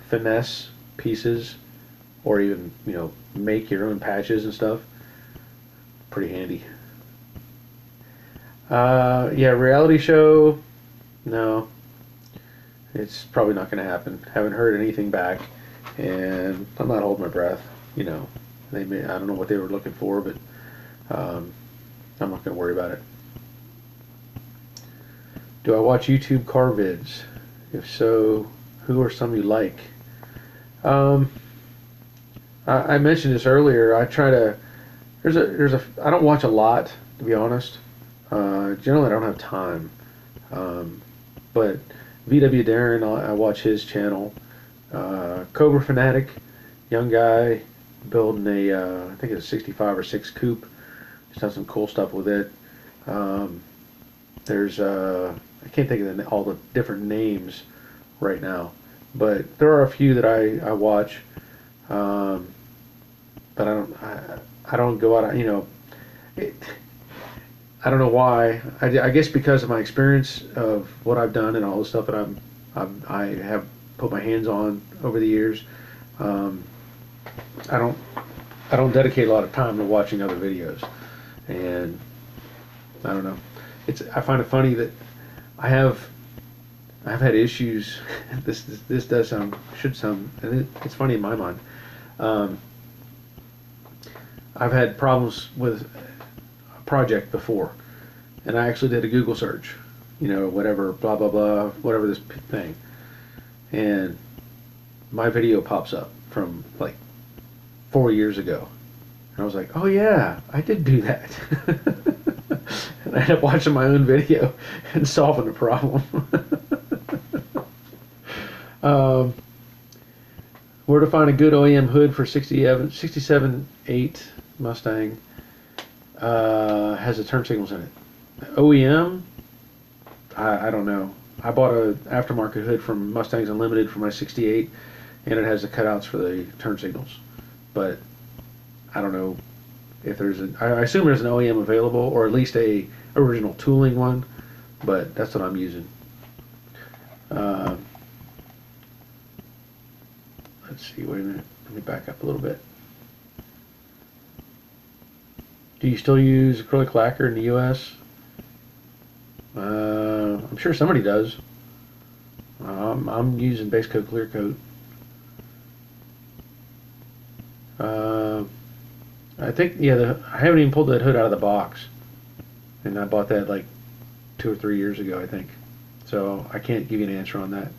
finesse pieces, or even make your own patches and stuff, pretty handy. Yeah, reality show, no, it's probably not going to happen. Haven't heard anything back, and I'm not holding my breath. I don't know what they were looking for, but I'm not going to worry about it. Do I watch YouTube car vids? If so, who are some you like? I mentioned this earlier. I try to. I don't watch a lot, to be honest. Generally, I don't have time. But VW Darren, I watch his channel. Cobra Fanatic, young guy building I think it's a 65 or 6 coupe. Just done some cool stuff with it. There's, I can't think of all the different names right now, but there are a few that I watch. But I don't go out, I don't know why. I guess because of my experience of what I've done and all the stuff that I have put my hands on over the years. I don't dedicate a lot of time to watching other videos, and I don't know. I find it funny that I've had issues. This does should sound, and it's funny in my mind. I've had problems with project before, and I actually did a Google search, whatever, blah blah blah, whatever this thing, and my video pops up from like 4 years ago, and I was like, oh yeah, I did do that. And I ended up watching my own video and solving the problem. Where to find a good OEM hood for 67.8 Mustang? Has the turn signals in it. OEM, I don't know. I bought an aftermarket hood from Mustangs Unlimited for my 68, and it has the cutouts for the turn signals. But I don't know if there's I assume there's an OEM available, or at least a original tooling one, but that's what I'm using. Let's see, wait a minute. Let me back up a little bit. Do you still use acrylic lacquer in the U.S.? I'm sure somebody does. I'm using base coat, clear coat. I think, yeah, I haven't even pulled that hood out of the box, and I bought that like 2 or 3 years ago, I think. So I can't give you an answer on that.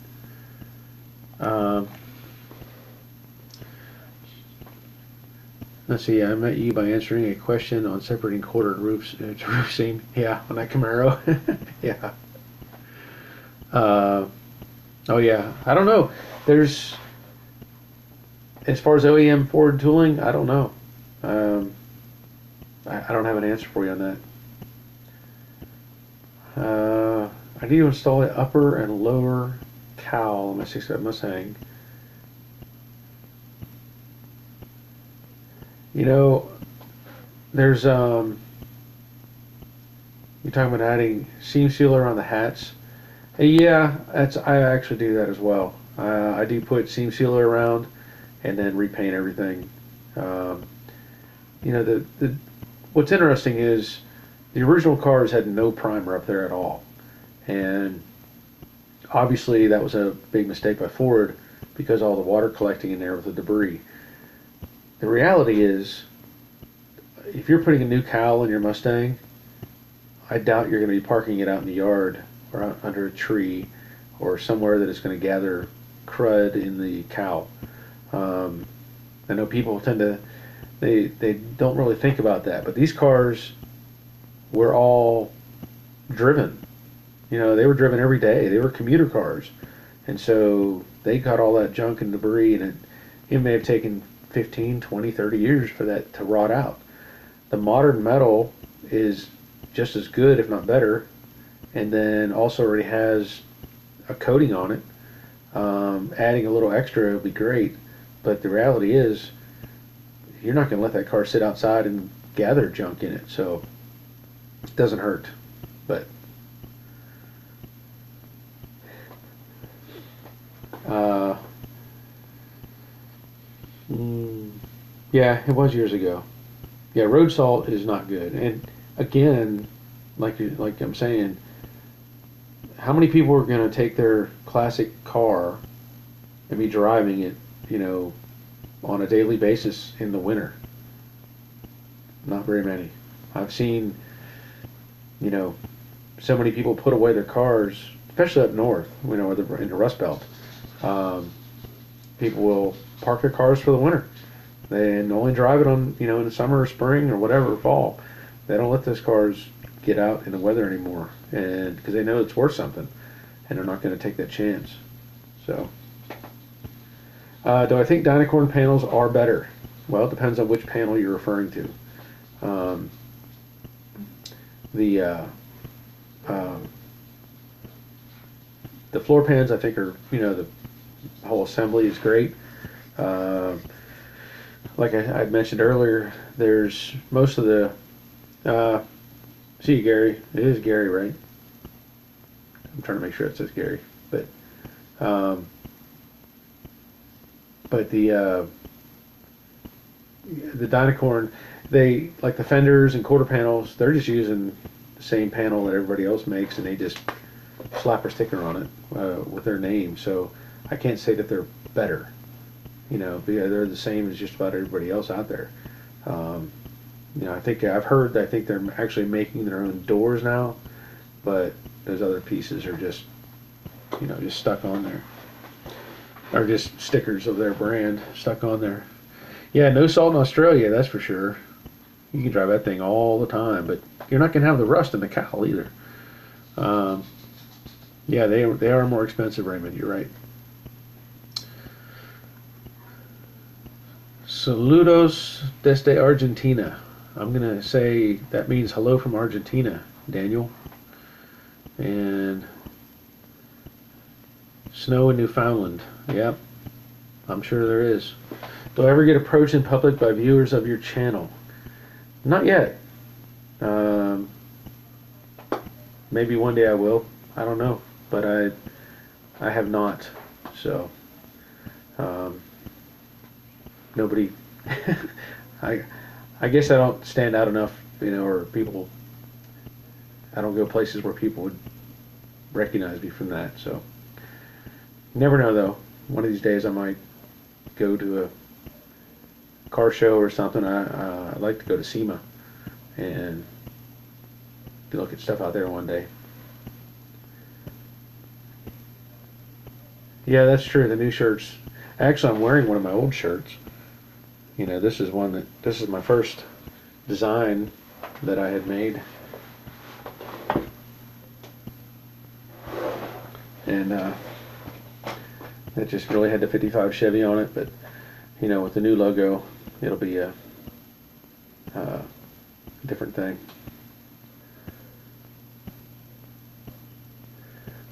Let's see, I met you by answering a question on separating quartered roofs to roof seam. Yeah, on that Camaro. Yeah. Oh yeah, I don't know. There's, as far as OEM Ford tooling, I don't know. I don't have an answer for you on that. I need to install an upper and lower cowl on my 65 Mustang. There's you're talking about adding seam sealer on the hats. Yeah, I actually do that as well. I do put seam sealer around and then repaint everything. What's interesting is the original cars had no primer up there at all, and obviously that was a big mistake by Ford because all the water collecting in there with the debris. The reality is, if you're putting a new cowl in your Mustang, I doubt you're going to be parking it out in the yard or out under a tree or somewhere that is going to gather crud in the cowl. I know people tend to, they don't really think about that, but these cars were all driven. They were driven every day. They were commuter cars. And so they got all that junk and debris, and it may have taken 15, 20, 30 years for that to rot out. The modern metal is just as good, if not better, and then also already has a coating on it. Adding a little extra would be great, but the reality is you're not going to let that car sit outside and gather junk in it, so it doesn't hurt. But yeah, it was years ago. Yeah, road salt is not good. And again, like I'm saying, how many people are going to take their classic car and be driving it, on a daily basis in the winter? Not very many. I've seen, so many people put away their cars, especially up north, in the Rust Belt. People will park their cars for the winter. They only drive it on, in the summer or spring or whatever, fall. They don't let those cars get out in the weather anymore, and because they know it's worth something, and they're not going to take that chance. So, do I think Dynacorn panels are better? Well, it depends on which panel you're referring to. The floor pans, I think, are, the whole assembly is great. Like I mentioned earlier, there's most of the see, Gary, it is Gary, right? I'm trying to make sure it says Gary, but the Dynacorn, they, like the fenders and quarter panels, they're just using the same panel that everybody else makes, and they just slap a sticker on it with their name. So I can't say that they're better. They're the same as just about everybody else out there. I think I think they're actually making their own doors now, but those other pieces are just stuck on there, or just stickers of their brand stuck on there. Yeah, no salt in Australia, that's for sure. You can drive that thing all the time, but you're not gonna have the rust in the cowl either. Yeah, they are more expensive, Raymond. You're right. Saludos desde Argentina. I'm gonna say that means hello from Argentina, Daniel. And snow in Newfoundland. Yep, I'm sure there is. Do I ever get approached in public by viewers of your channel? Not yet. Maybe one day I will. I don't know, but I have not. So nobody. I guess I don't stand out enough, or people. I don't go places where people would recognize me from that. So you never know, though. One of these days I might go to a car show or something. I'd like to go to SEMA and look at stuff out there one day. Yeah, that's true. The new shirts. Actually, I'm wearing one of my old shirts. This is my first design that I had made. And it just really had the 55 Chevy on it, but with the new logo, it'll be a different thing.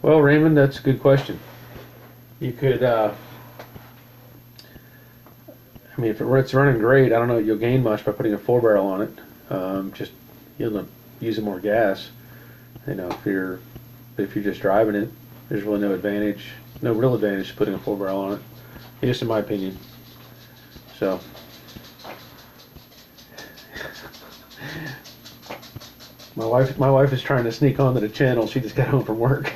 Well, Raymond, that's a good question. You could, if it's running great, I don't know if you'll gain much by putting a 4-barrel on it. Just you'll use more gas. If you're just driving it, there's really no real advantage to putting a 4-barrel on it, just in my opinion. So, my wife is trying to sneak onto the channel. She just got home from work.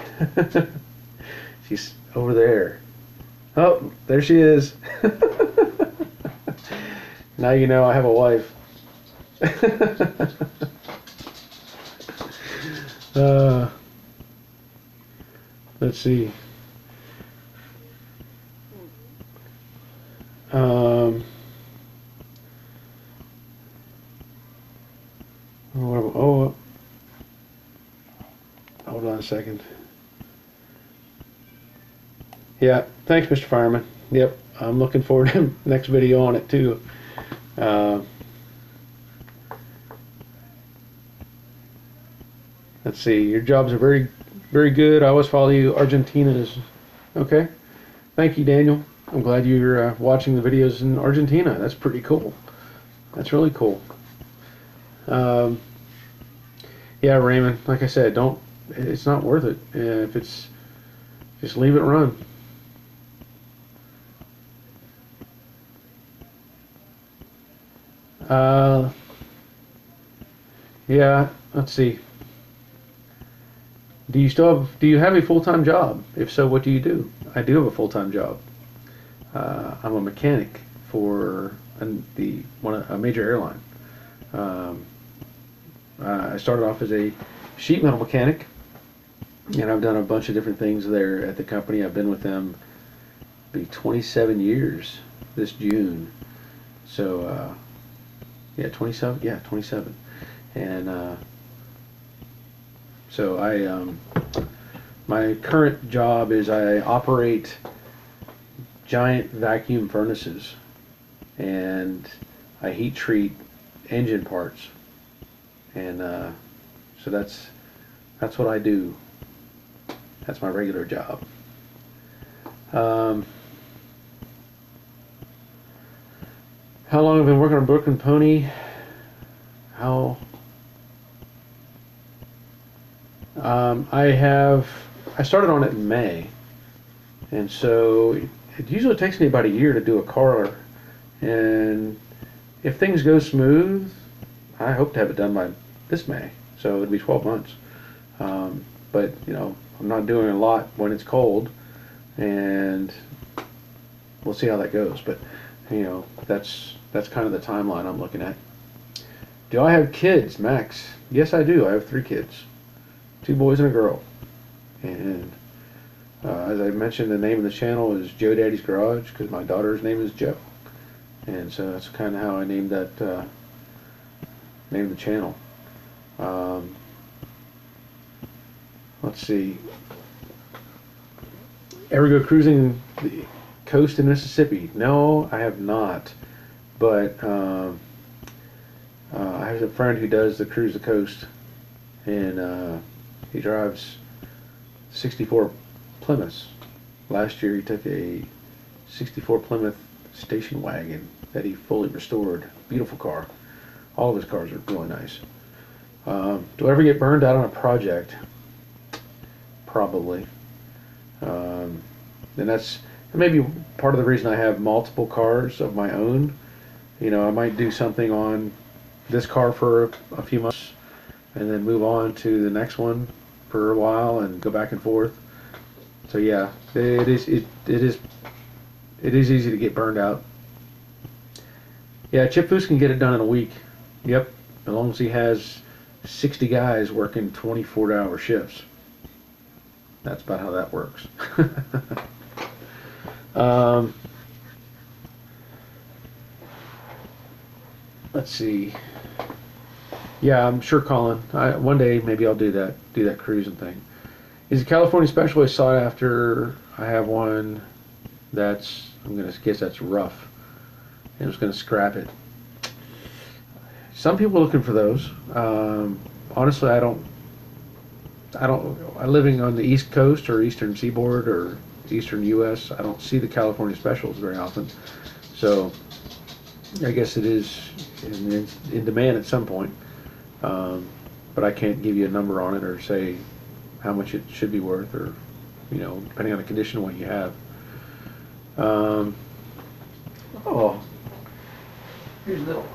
She's over there. Oh, there she is. Now you know I have a wife. Let's see. Hold on a second. Yeah, thanks, Mr. Fireman. Yep, I'm looking forward to the next video on it too. Let's see. Your jobs are very, very good. I always follow you. Argentina is okay. Thank you, Daniel. I'm glad you're watching the videos in Argentina. That's pretty cool. That's really cool. Yeah, Raymond. Like I said, it's not worth it. If it's, just leave it run. Yeah. Let's see. Do you have a full-time job? If so, what do you do? I do have a full-time job. I'm a mechanic for a major airline. I started off as a sheet metal mechanic, and I've done a bunch of different things there at the company. I've been with them, be 27 years this June. So yeah, 27. Yeah, 27. And So my current job is I operate giant vacuum furnaces, and I heat treat engine parts, and so that's what I do. That's my regular job. How long have I been working on Brooklyn Pony? I started on it in May, and so it usually takes me about a year to do a car, and if things go smooth, I hope to have it done by this May, so it'd be 12 months. But you know, I'm not doing a lot when it's cold, and we'll see how that goes. But you know, that's kind of the timeline I'm looking at. Do I have kids, Max? Yes, I do. I have 3 kids, 2 boys and a girl. And as I mentioned, the name of the channel is Joe Daddy's Garage because my daughter's name is Joe, and so that's kind of how I named that named the channel. Let's see. Ever go cruising the coast in Mississippi? No, I have not. But I have a friend who does the cruise the coast, and he drives 64 Plymouths. Last year he took a 64 Plymouth station wagon that he fully restored. Beautiful car. All of his cars are really nice. Do I ever get burned out on a project? Probably. And that's maybe part of the reason I have multiple cars of my own. You know, I might do something on this car for a few months and then move on to the next one for a while and go back and forth. So yeah, it is easy to get burned out. Yeah, Chip Foose can get it done in a week. Yep, as long as he has 60 guys working 24-hour shifts. That's about how that works. Let's see. Yeah, I'm sure, Colin. One day maybe I'll do that cruising thing. Is a California Specialist sought after? I have one that's, I'm gonna guess that's rough, and I'm just gonna scrap it. Some people are looking for those. Honestly, living on the East Coast or Eastern Seaboard or Eastern U.S., I don't see the California Specials very often. So I guess it is in demand at some point. But I can't give you a number on it or say how much it should be worth, or, you know, depending on the condition of what you have. Oh, here's a little.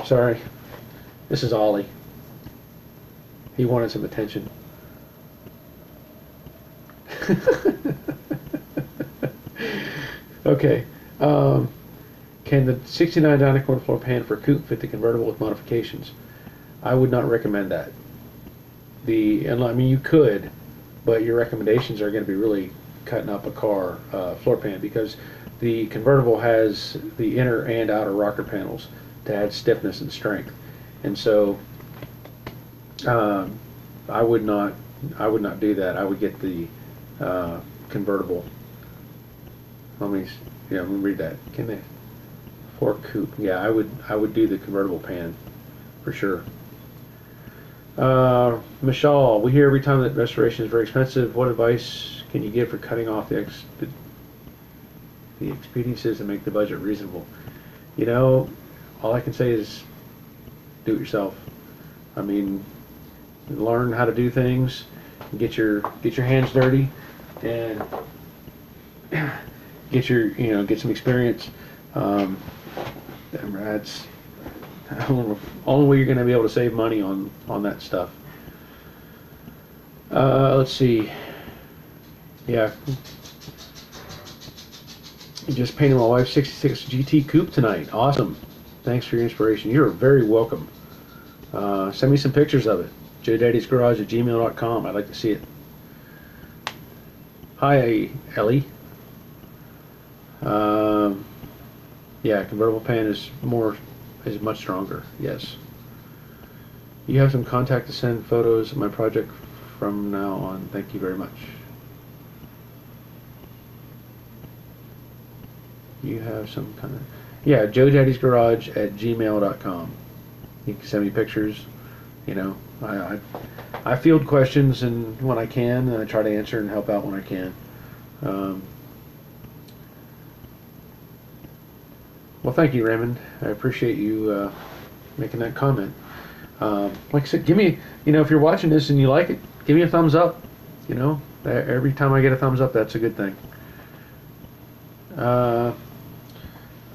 Sorry, this is Ollie. He wanted some attention. Okay. Can the 69 Dynacorn floor pan for coupe fit the convertible with modifications? I would not recommend that. I mean, you could, but your recommendations are going to be really cutting up a car floor pan, because the convertible has the inner and outer rocker panels to add stiffness and strength, and so I would not do that. I would get the convertible. Let me read that. Can they? For coupe, yeah, I would do the convertible pan for sure. Michelle, we hear every time that restoration is very expensive. What advice can you give for cutting off the expediencies and make the budget reasonable? You know, all I can say is do it yourself. I mean, learn how to do things, get your hands dirty, and get some experience. That's the only way you're going to be able to save money on that stuff. Let's see. Yeah, just painted my wife's 66 GT coupe tonight. Awesome. Thanks for your inspiration. You're very welcome. Send me some pictures of it. joedaddysgarage@gmail.com. I'd like to see it. Hi, Ellie. Yeah, convertible pan is much stronger. Yes. You have some contact to send photos of my project from now on. Thank you very much. You have some kind of... Yeah, joedaddy'sgarage@gmail.com. You can send me pictures. You know, I field questions and when I can, and I try to answer and help out when I can. Well, thank you, Raymond. I appreciate you making that comment. Like I said, give me, you know, if you're watching this and you like it, give me a thumbs up. You know, every time I get a thumbs up, that's a good thing.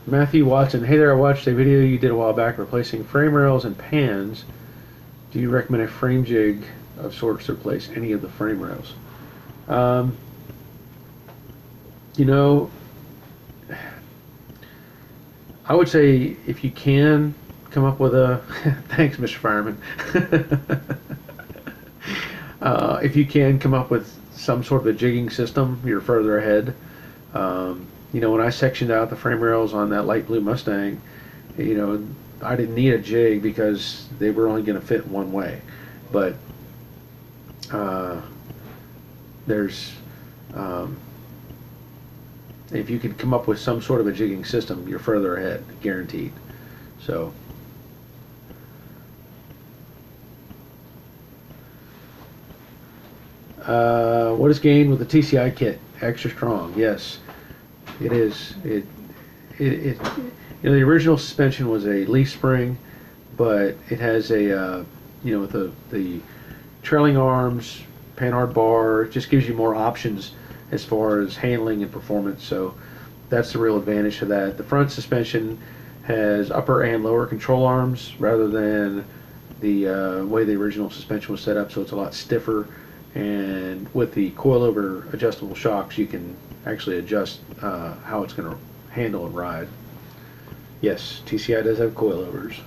Matthew Watson, hey there, I watched a video you did a while back replacing frame rails and pans. Do you recommend a frame jig of sorts to replace any of the frame rails? You know, I would say if you can come up with a thanks, Mr. Fireman. If you can come up with some sort of a jigging system, you're further ahead. You know, when I sectioned out the frame rails on that light blue Mustang, you know, I didn't need a jig because they were only going to fit one way. But there's if you could come up with some sort of a jigging system, you're further ahead, guaranteed. So what is gained with the TCI kit? Extra strong, yes, it is. You know, the original suspension was a leaf spring, but it has a you know, with the trailing arms, panhard bar, it just gives you more options as far as handling and performance. So that's the real advantage to that. The front suspension has upper and lower control arms rather than the way the original suspension was set up, so it's a lot stiffer. And with the coilover adjustable shocks, you can actually adjust how it's going to handle and ride. Yes, TCI does have coilovers.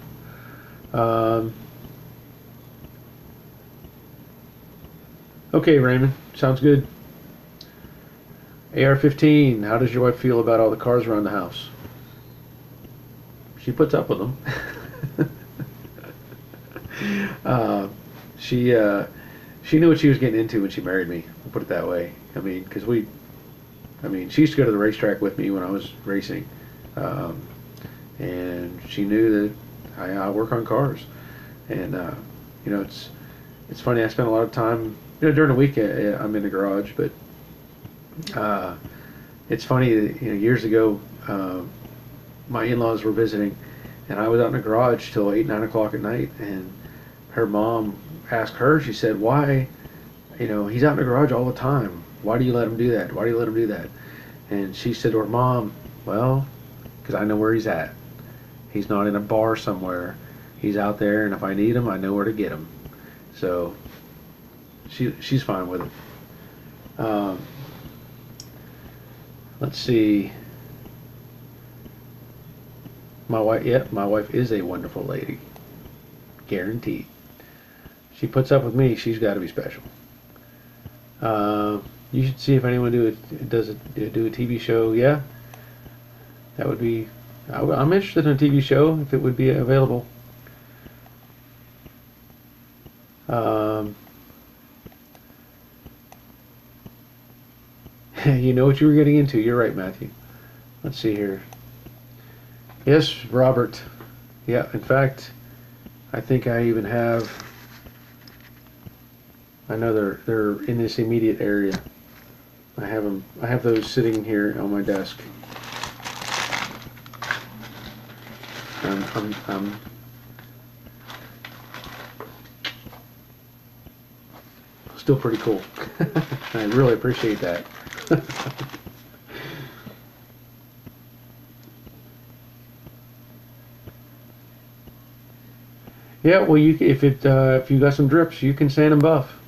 Okay, Raymond, sounds good. AR-15, how does your wife feel about all the cars around the house? She puts up with them. She knew what she was getting into when she married me, I'll put it that way. I mean, because she used to go to the racetrack with me when I was racing. And she knew that I work on cars. And, you know, it's funny, I spend a lot of time, you know, during the week I'm in the garage, but it's funny that, you know, years ago, my in-laws were visiting, and I was out in the garage till 8, 9 o'clock at night, and her mom asked her, she said, why, you know, he's out in the garage all the time. Why do you let him do that? Why do you let him do that? And she said to her mom, well, because I know where he's at. He's not in a bar somewhere. He's out there, and if I need him, I know where to get him. So she's fine with it. Let's see. My wife is a wonderful lady. Guaranteed. She puts up with me. She's got to be special. You should see if anyone do a TV show. Yeah, that would be. I'm interested in a TV show if it would be available. You know what you were getting into. You're right, Matthew. Let's see here. Yes, Robert. Yeah, in fact, I think I even have. I know they're in this immediate area. I have them. I have those sitting here on my desk. I'm still pretty cool. I really appreciate that. Yeah, well, if you got some drips, you can sand and buff.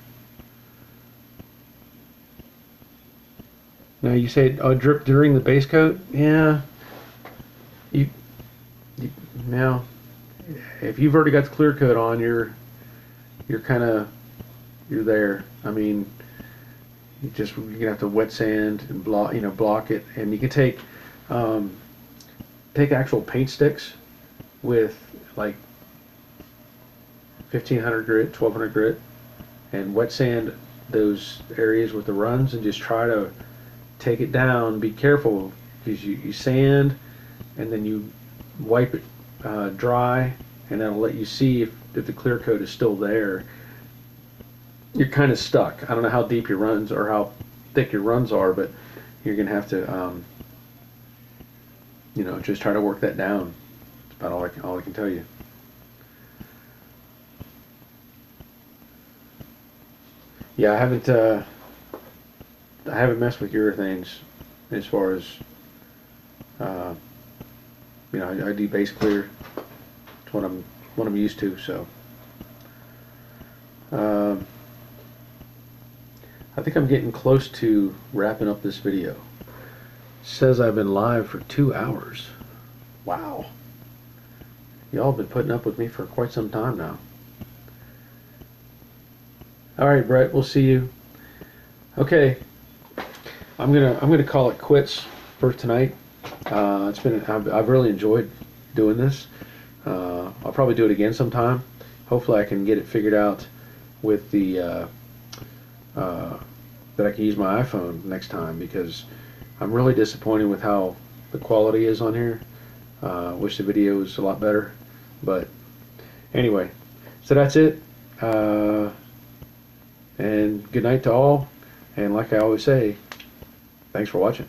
Now you say drip during the base coat. Yeah. Now, if you've already got the clear coat on, you're there. I mean, you're gonna have to wet sand and block it, and you can take actual paint sticks with like 1500 grit, 1200 grit, and wet sand those areas with the runs, and just try to take it down. Be careful, because you sand and then you wipe it dry, and that'll let you see if the clear coat is still there. You're kind of stuck. I don't know how deep your runs or how thick your runs are, but you're gonna have to you know, just try to work that down. That's about all I can tell you. Yeah, I haven't messed with urethanes as far as you know. I do base clear. It's what I'm used to. So I think I'm getting close to wrapping up this video. It says I've been live for 2 hours. Wow. Y'all have been putting up with me for quite some time now. All right, Brett, we'll see you. Okay, I'm gonna call it quits for tonight. I've really enjoyed doing this. I'll probably do it again sometime. Hopefully, I can get it figured out with the that I can use my iPhone next time, because I'm really disappointed with how the quality is on here. Wish the video was a lot better, but anyway, so that's it. And good night to all, and like I always say, thanks for watching.